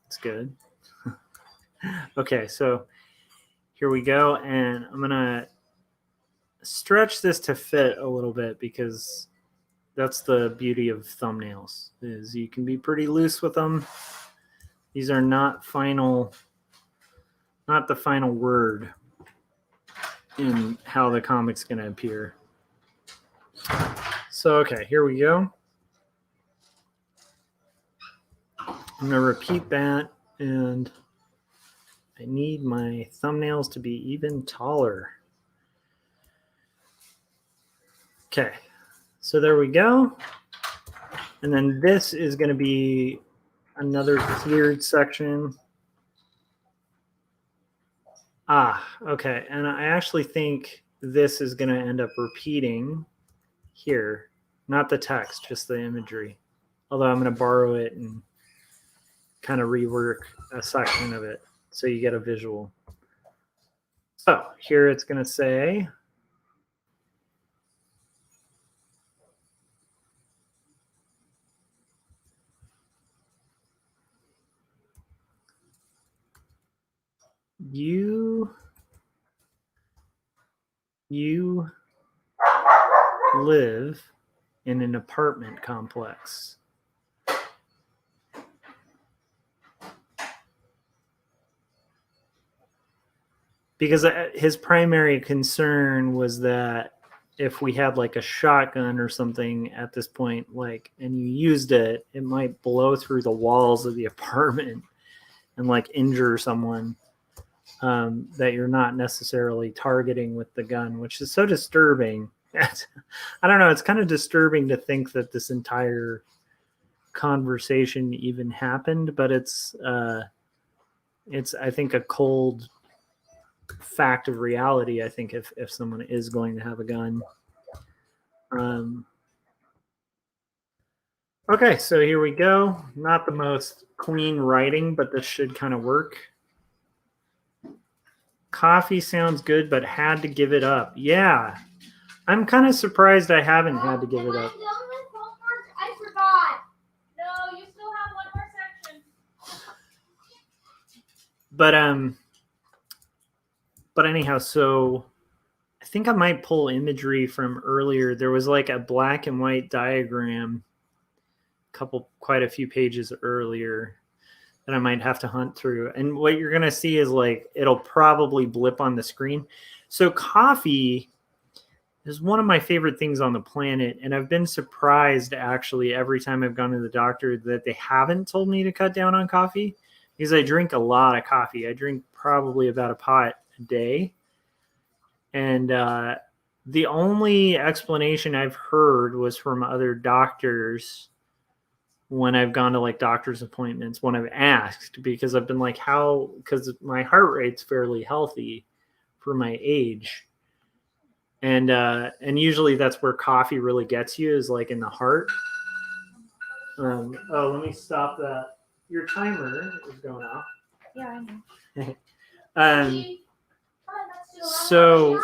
It's good. Okay, so here we go. And I'm going to stretch this to fit a little bit because that's the beauty of thumbnails is you can be pretty loose with them. These are not the final word in how the comic's going to appear. So, okay, here we go. I'm going to repeat that, and I need my thumbnails to be even taller. Okay, so there we go. And then this is going to be another tiered section. Okay. And I actually think this is going to end up repeating here, not the text, just the imagery. Although I'm going to borrow it and kind of rework a section of it so you get a visual. So here it's going to say, You live in an apartment complex. Because his primary concern was that if we had like a shotgun or something at this point, like, and you used it, it might blow through the walls of the apartment and like injure someone that you're not necessarily targeting with the gun, which is so disturbing. I don't know. It's kind of disturbing to think that this entire conversation even happened, but it's I think a cold fact of reality. I think if someone is going to have a gun. Okay, so here we go. Not the most clean writing, but this should kind of work. Coffee sounds good, but had to give it up. Yeah, I'm kind of surprised I haven't had to give it up. I forgot. No, you still have one more section. But anyhow, so I think I might pull imagery from earlier. There was like a black and white diagram quite a few pages earlier that I might have to hunt through. And what you're going to see is like, it'll probably blip on the screen. So coffee is one of my favorite things on the planet. And I've been surprised actually every time I've gone to the doctor that they haven't told me to cut down on coffee, because I drink a lot of coffee. I drink probably about a pot a day. And the only explanation I've heard was from other doctors when I've gone to like doctor's appointments, when I've asked, because I've been like, how, because my heart rate's fairly healthy for my age. And usually that's where coffee really gets you, is like in the heart. Oh, let me stop that. Your timer is going off. Yeah, I know. So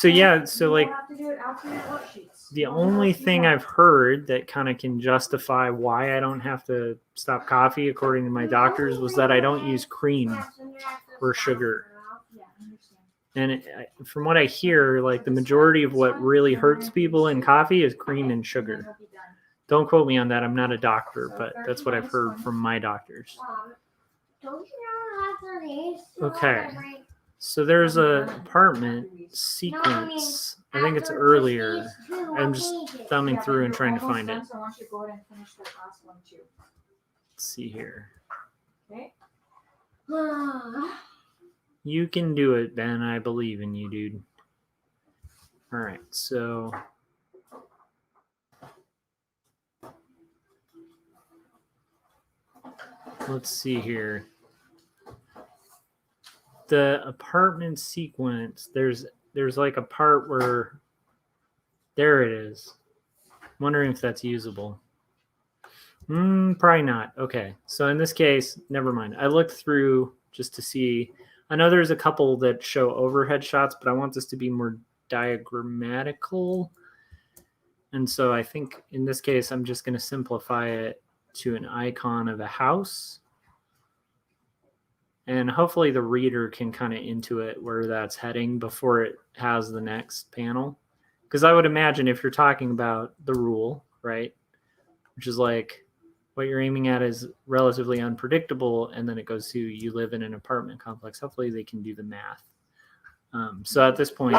yeah, so like have to do it after your worksheets. the only thing I've heard that kind of can justify why I don't have to stop coffee, according to my doctors, was that I don't use cream or sugar. Yeah, I understand. And from what I hear, like the majority of what really hurts people in coffee is cream and sugar. Don't quote me on that. I'm not a doctor, but that's what I've heard from my doctors. Don't you know how to these? Okay. So there's a apartment sequence. I think it's earlier. I'm just thumbing through and trying to find it. So I want you to go ahead and finish that last one too. Let's see here. Okay. You can do it, Ben. I believe in you, dude. All right, so let's see here. The apartment sequence, there's like a part where, there it is. I'm wondering if that's usable. Probably not. Okay, so in this case, never mind. I looked through just to see. I know there's a couple that show overhead shots, but I want this to be more diagrammatical. And so I think in this case, I'm just going to simplify it to an icon of a house. And hopefully the reader can kind of intuit where that's heading before it has the next panel. Because I would imagine if you're talking about the rule, right, which is like what you're aiming at is relatively unpredictable, and then it goes to you live in an apartment complex. Hopefully they can do the math. So at this point,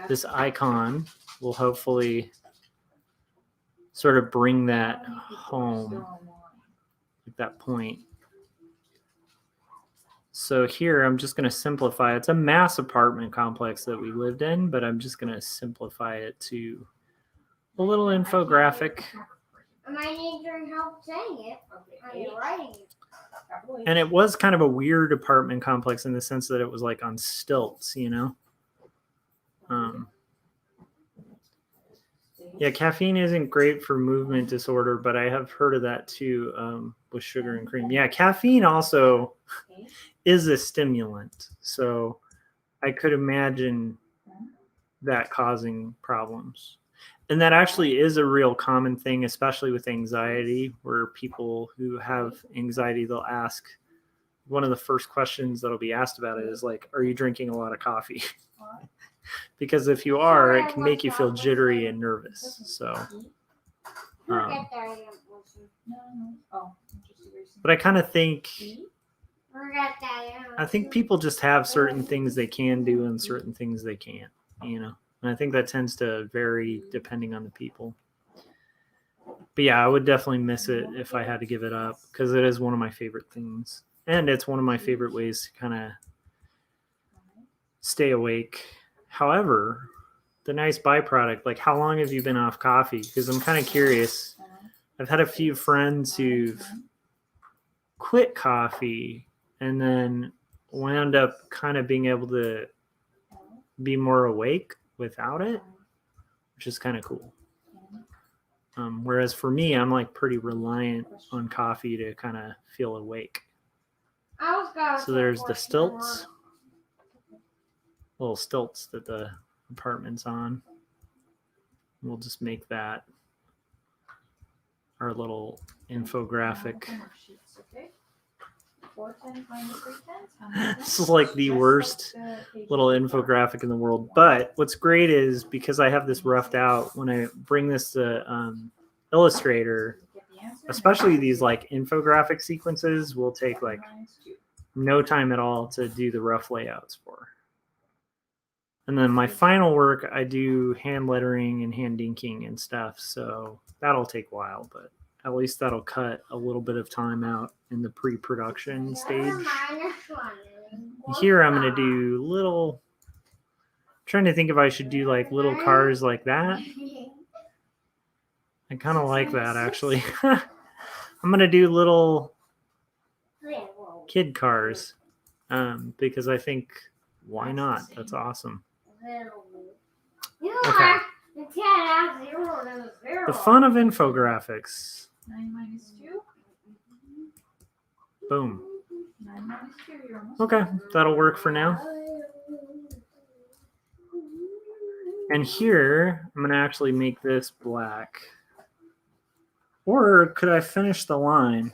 this icon will hopefully sort of bring that home at that point. So here, I'm just going to simplify. It's a mass apartment complex that we lived in, but I'm just going to simplify it to a little infographic. I might need your help saying it. Okay. Writing it. And it was kind of a weird apartment complex in the sense that it was like on stilts, you know? Yeah, caffeine isn't great for movement disorder, but I have heard of that too, with sugar and cream. Yeah, caffeine also is a stimulant. So I could imagine that causing problems. And that actually is a real common thing, especially with anxiety, where people who have anxiety, they'll ask one of the first questions that'll be asked about it is like, are you drinking a lot of coffee? Because if you are, it can make you feel jittery and nervous. So, Forget that I am listening. No. Oh, just erasing. but I kind of think Forget that I think people just have certain things they can do and certain things they can't, you know. And I think that tends to vary depending on the people. But yeah, I would definitely miss it if I had to give it up because it is one of my favorite things. And it's one of my favorite ways to kind of stay awake. However, the nice byproduct, like how long have you been off coffee? Because I'm kind of curious. I've had a few friends who've quit coffee and then wound up kind of being able to be more awake without it, which is kind of cool. Whereas for me, I'm like pretty reliant on coffee to kind of feel awake. So there's the stilts, little stilts that the apartment's on. We'll just make that our little infographic. This is like the worst little infographic in the world. But what's great is because I have this roughed out, when I bring this to Illustrator, especially these like infographic sequences, will take like no time at all to do the rough layouts for. And then my final work, I do hand lettering and hand inking and stuff. So that'll take a while, but at least that'll cut a little bit of time out in the pre-production stage. Here I'm going to do little, trying to think if I should do like little cars like that. I kind of like that actually. I'm going to do little kid cars because I think why not? That's awesome. Okay. The fun of infographics. 9 minus 2. Boom. 9 minus 2. You're almost Okay, that'll work for now. And here, I'm going to actually make this black. Or could I finish the line?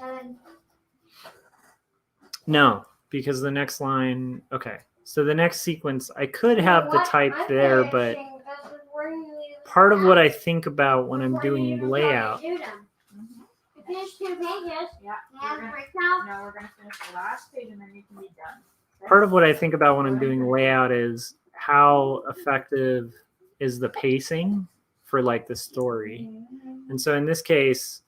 No, because the next line, okay. So the next sequence, I could have the type there, but part of what I think about when I'm doing layout. Finish 2 pages. Yeah. Now We're gonna finish the last page and then you can be done. Okay? Part of what I think about when I'm doing layout is how effective is the pacing for like the story. And so in this case,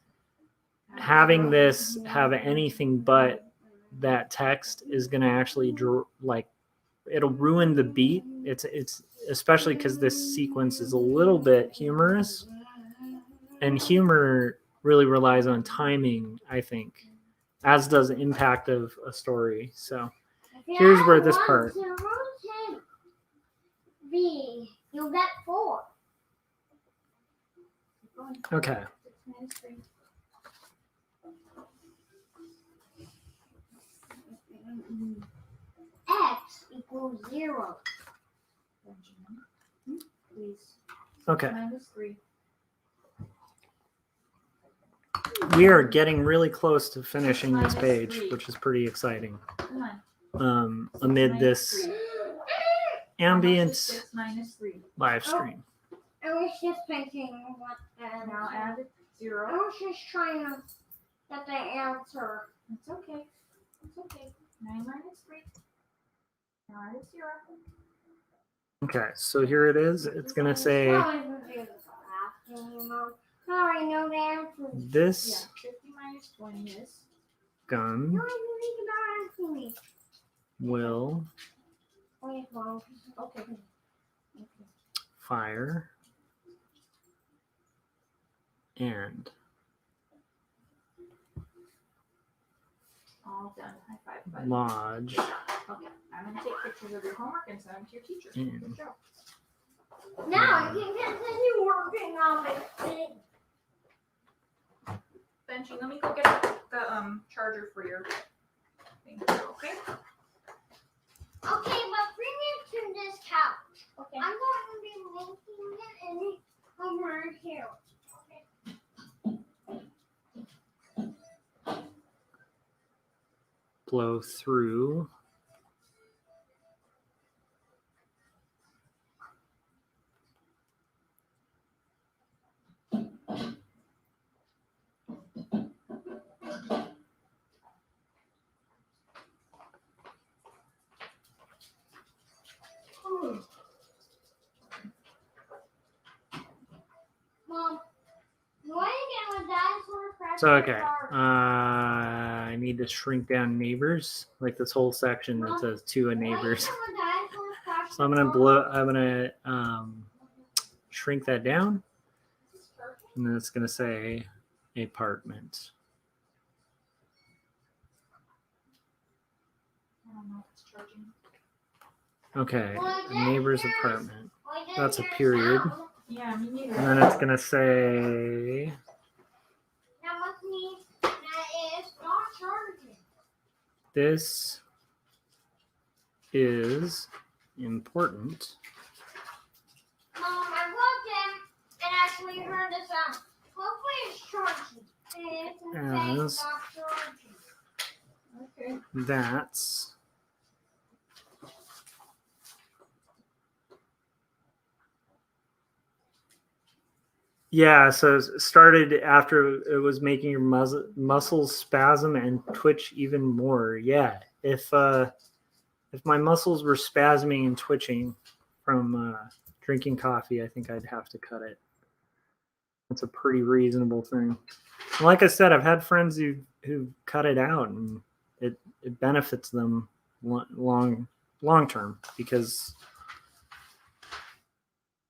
having this have anything but that text is going to actually like it'll ruin the beat. It's especially because this sequence is a little bit humorous, and humor really relies on timing, I think, as does the impact of a story. So here's where this part. B, you'll get 4. Okay. X equals 0. Please. Okay. Minus 3. We are getting really close to finishing this page, which is pretty exciting. Come on. Amid this ambient Minus 3. live stream. I was just thinking what the Now add a 0. I was just trying to get the answer. It's okay. It's okay. 9 minus 3. Now add a 0. Okay, so here it is. It's going to say I know the answer. this 50 minus 20 is. gun No, I didn't think about asking me. will Wait, well, Okay. fire and All done. High five, bud. lodge Okay. I'm going to take pictures of your homework and send them to your teacher. in. Good job. now I can continue working on it. Benji, let me go get the charger for your thing. Okay? Okay, but bring it to this couch. Okay. I'm going to be making it over here. Okay. blow through. Mom, why again with dinosaur crash? So, okay. I need to shrink down neighbors, like this whole section that says to a neighbors. So I'm gonna shrink that down, and then it's gonna say apartment. I don't know if it's charging. Okay, neighbor's apartment. That's a period. Yeah, me neither. And then it's gonna say That must mean that it's not charging. this is important. I plugged in and actually heard the sound. Hopefully it's charging. It's As not charging. Okay. that's yeah, so it started after it was making your muscles spasm and twitch even more. Yeah, if my muscles were spasming and twitching from drinking coffee, I think I'd have to cut it. That's a pretty reasonable thing. And like I said, I've had friends who cut it out, and it benefits them long term because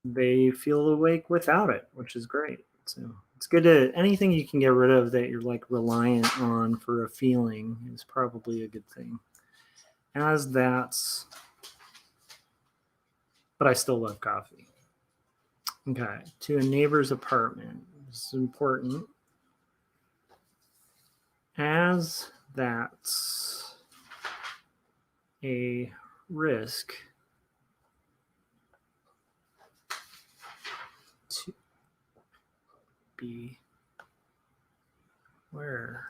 they feel awake without it, which is great. So it's good to anything you can get rid of that you're like reliant on for a feeling is probably a good thing. As that's, but I still love coffee. Okay, to a neighbor's apartment. This is important. As that's a risk to be aware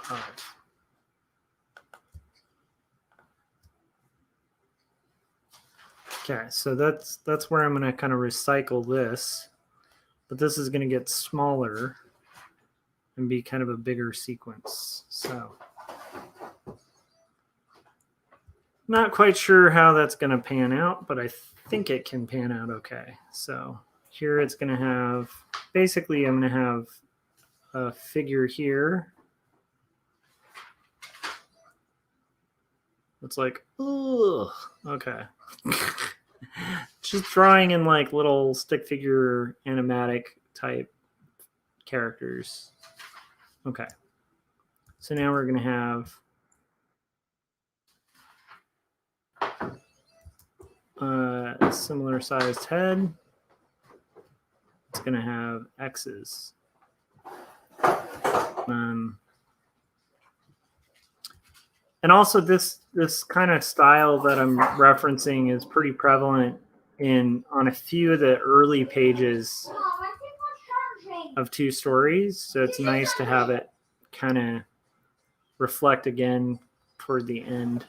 of. Okay, so that's where I'm going to kind of recycle this, but this is going to get smaller and be kind of a bigger sequence. So not quite sure how that's going to pan out, but I think it can pan out okay. So here it's going to have, basically I'm going to have a figure here. It's like, ugh, okay. Just drawing in like little stick figure animatic type characters. Okay. So now we're going to have a similar sized head. It's going to have X's. And also this kind of style that I'm referencing is pretty prevalent on a few of the early pages of Two Stories. So it's nice to have it kind of reflect again toward the end.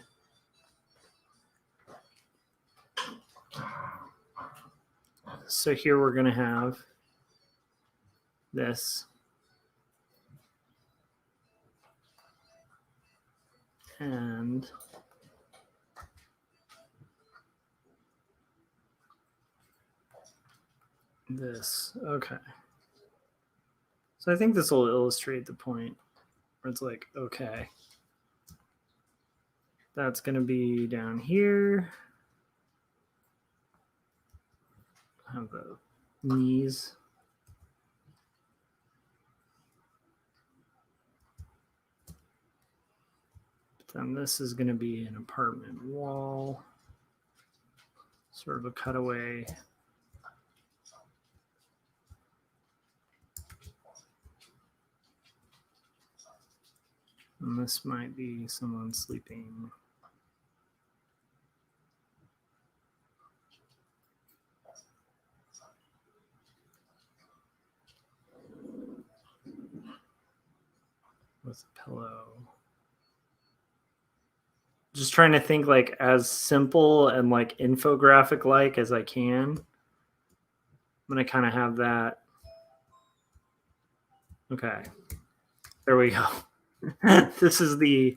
So here we're going to have this. And this. Okay. So I think this will illustrate the point where it's like, okay, that's going to be down here. Have the knees. Then this is going to be an apartment wall, sort of a cutaway. And this might be someone sleeping. With a pillow. just trying to think like as simple and like infographic like as I can. I'm going to kind of have that. Okay. There we go. This is the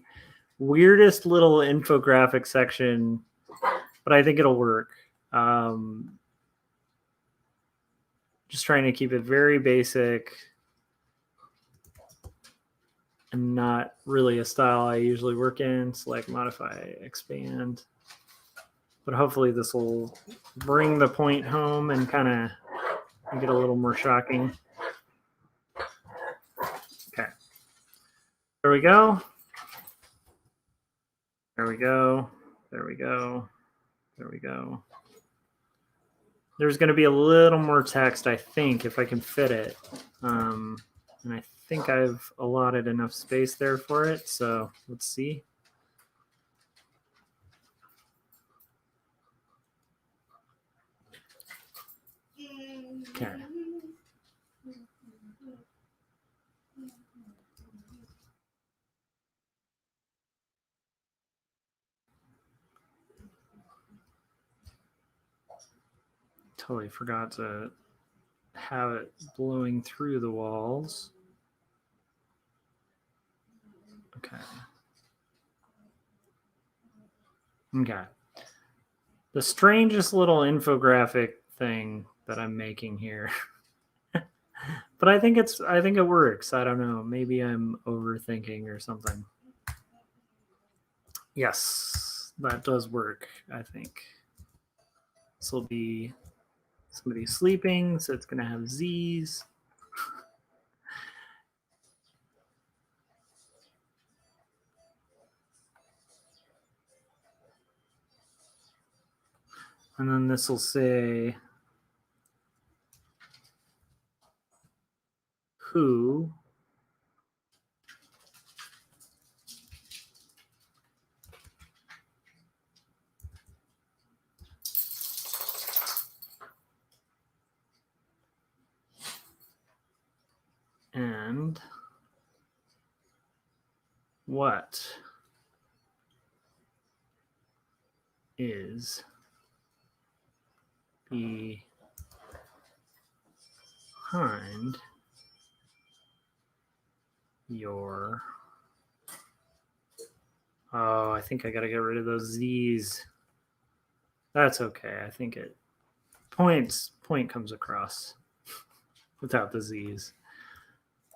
weirdest little infographic section, but I think it'll work. Just trying to keep it very basic and not really a style I usually work in. Select, modify, expand. But hopefully this will bring the point home and kind of make it a little more shocking. Okay. There we go. There we go. There we go. There we go. There's going to be a little more text, I think, if I can fit it. And I think I've allotted enough space there for it. So let's see. Okay. Totally forgot to have it blowing through the walls. Okay. Okay. The strangest little infographic thing that I'm making here. But I think it works. I don't know. Maybe I'm overthinking or something. Yes, that does work, I think. This will be somebody sleeping, so it's going to have Z's. And then this will say who and what is behind your... Oh, I think I got to get rid of those Z's. That's okay. I think point comes across without the Z's.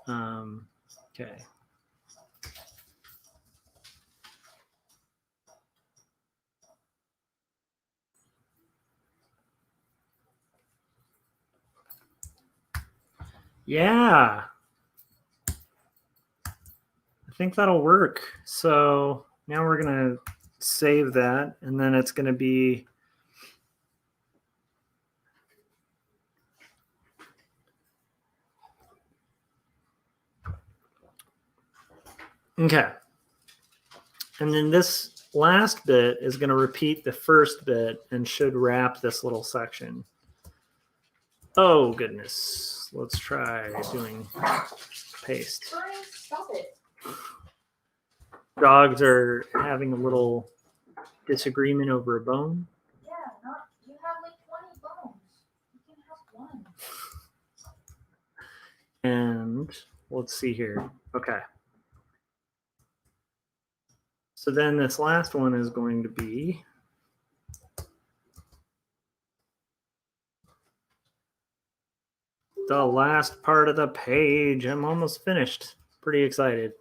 Okay. Yeah. I think that'll work. So now we're going to save that, and then it's going to be okay. And then this last bit is going to repeat the first bit and should wrap this little section. Oh, goodness. Let's try doing paste. Brian, stop it. Dogs are having a little disagreement over a bone. Yeah, not you have like 20 bones. You can have one. And let's see here. Okay. So then this last one is going to be the last part of the page. I'm almost finished. Pretty excited.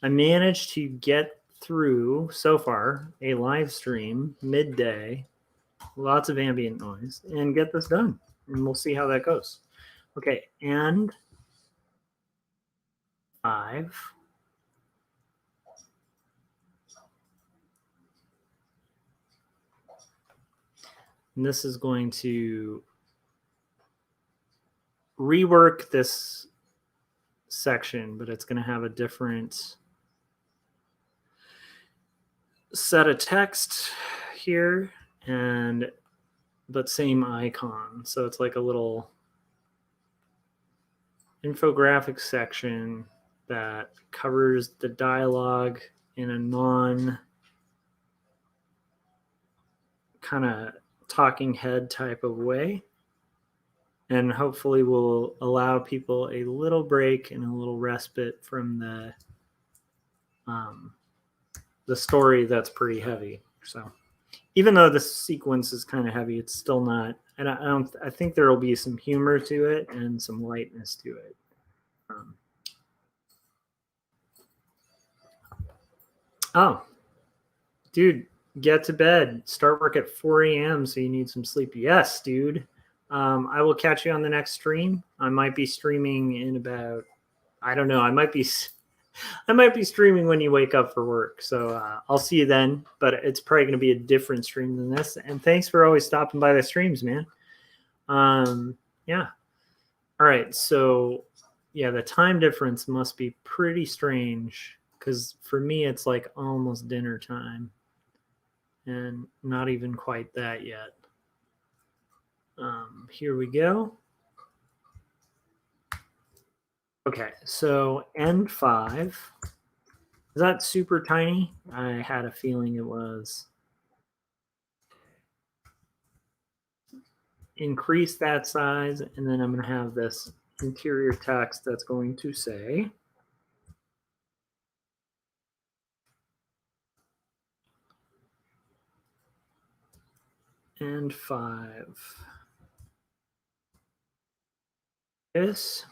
I managed to get through so far a live stream midday, lots of ambient noise, and get this done. And we'll see how that goes. Okay, and 5. And this is going to rework this section, but it's going to have a different set of text here, but same icon. So it's like a little infographic section that covers the dialogue in a non kind of talking head type of way. And hopefully will allow people a little break and a little respite from the story that's pretty heavy. So even though the sequence is kind of heavy, it's still not. And I think there will be some humor to it and some lightness to it. Oh, dude, get to bed. Start work at 4 a.m. so you need some sleep. Yes, dude. I will catch you on the next stream. I might be streaming in about, I don't know. I might be streaming when you wake up for work. So I'll see you then. But it's probably going to be a different stream than this. And thanks for always stopping by the streams, man. Yeah. All right. So yeah, the time difference must be pretty strange because for me it's like almost dinner time, and not even quite that yet. Here we go. Okay, so N5. Is that super tiny? I had a feeling it was. Increase that size, and then I'm going to have this interior text that's going to say, N5. This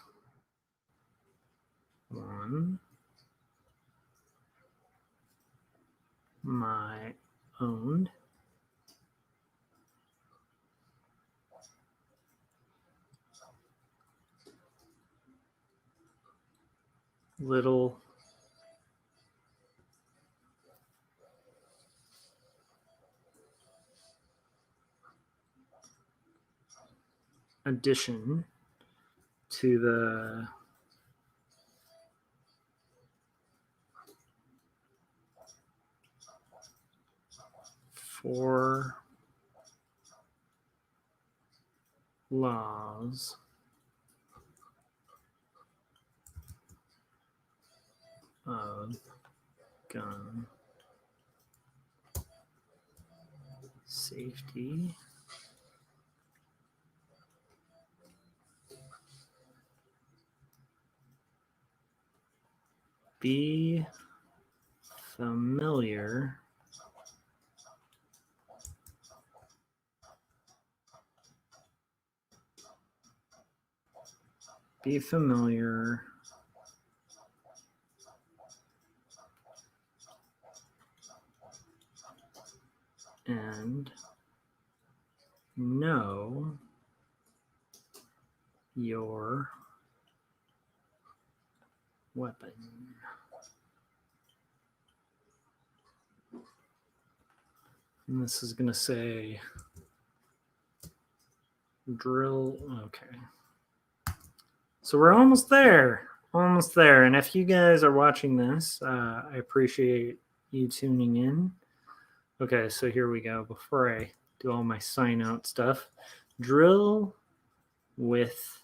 one, my own. Little addition to the four laws of gun safety. Be familiar and know your weapon. And this is going to say drill. Okay. So we're almost there. Almost there. And if you guys are watching this, I appreciate you tuning in. Okay, so here we go. Before I do all my sign out stuff, drill with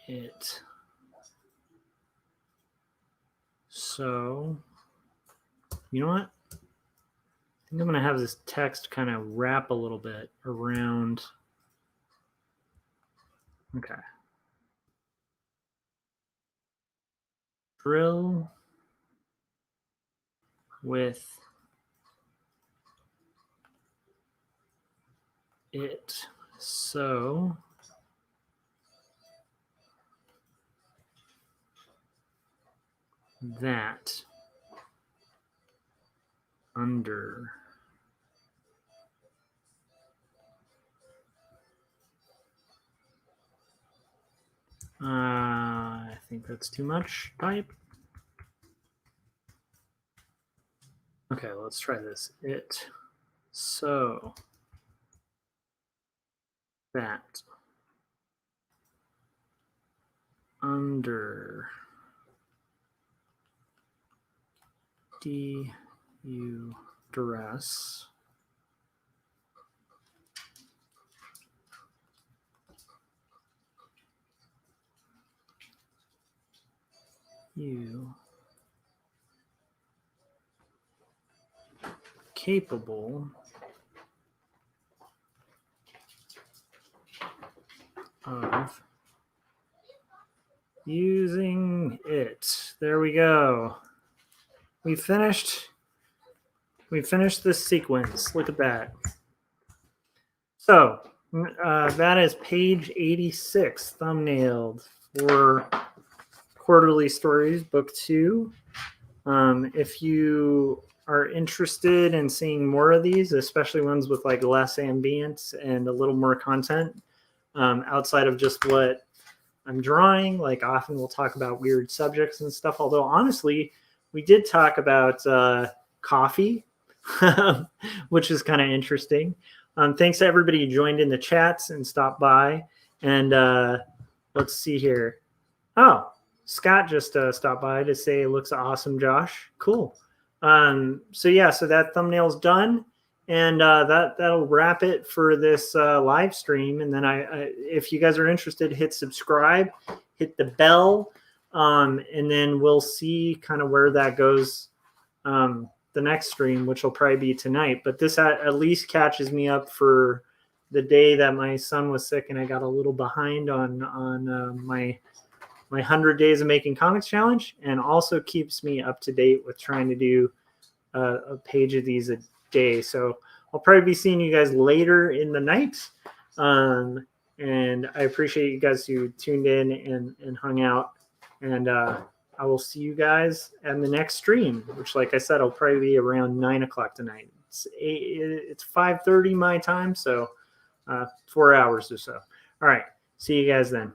it. So, you know what? I think I'm going to have this text kind of wrap a little bit around. Okay. Drill with it. So that under I think that's too much type. Okay, let's try this. It so that under DU duress you capable of using it. There we go. We finished this sequence. Look at that. So that is page 86, thumbnailed for Quarterly Stories, Book 2. If you are interested in seeing more of these, especially ones with like less ambience and a little more content outside of just what I'm drawing, like often we'll talk about weird subjects and stuff. Although honestly, we did talk about coffee, which is kind of interesting. Thanks to everybody who joined in the chats and stopped by. And let's see here. Oh, Scott just stopped by to say it looks awesome, Josh. Cool. So yeah, so that thumbnail's done, and that'll wrap it for this live stream. And then if you guys are interested, hit subscribe, hit the bell, and then we'll see kind of where that goes. The next stream, which will probably be tonight, but this at least catches me up for the day that my son was sick and I got a little behind on my 100 days of making comics challenge, and also keeps me up to date with trying to do a page of these a day. So I'll probably be seeing you guys later in the night. And I appreciate you guys who tuned in and hung out, and I will see you guys at the next stream, which, like I said, will probably be around 9 o'clock tonight. It's 5:30 my time, so 4 hours or so. All right. See you guys then.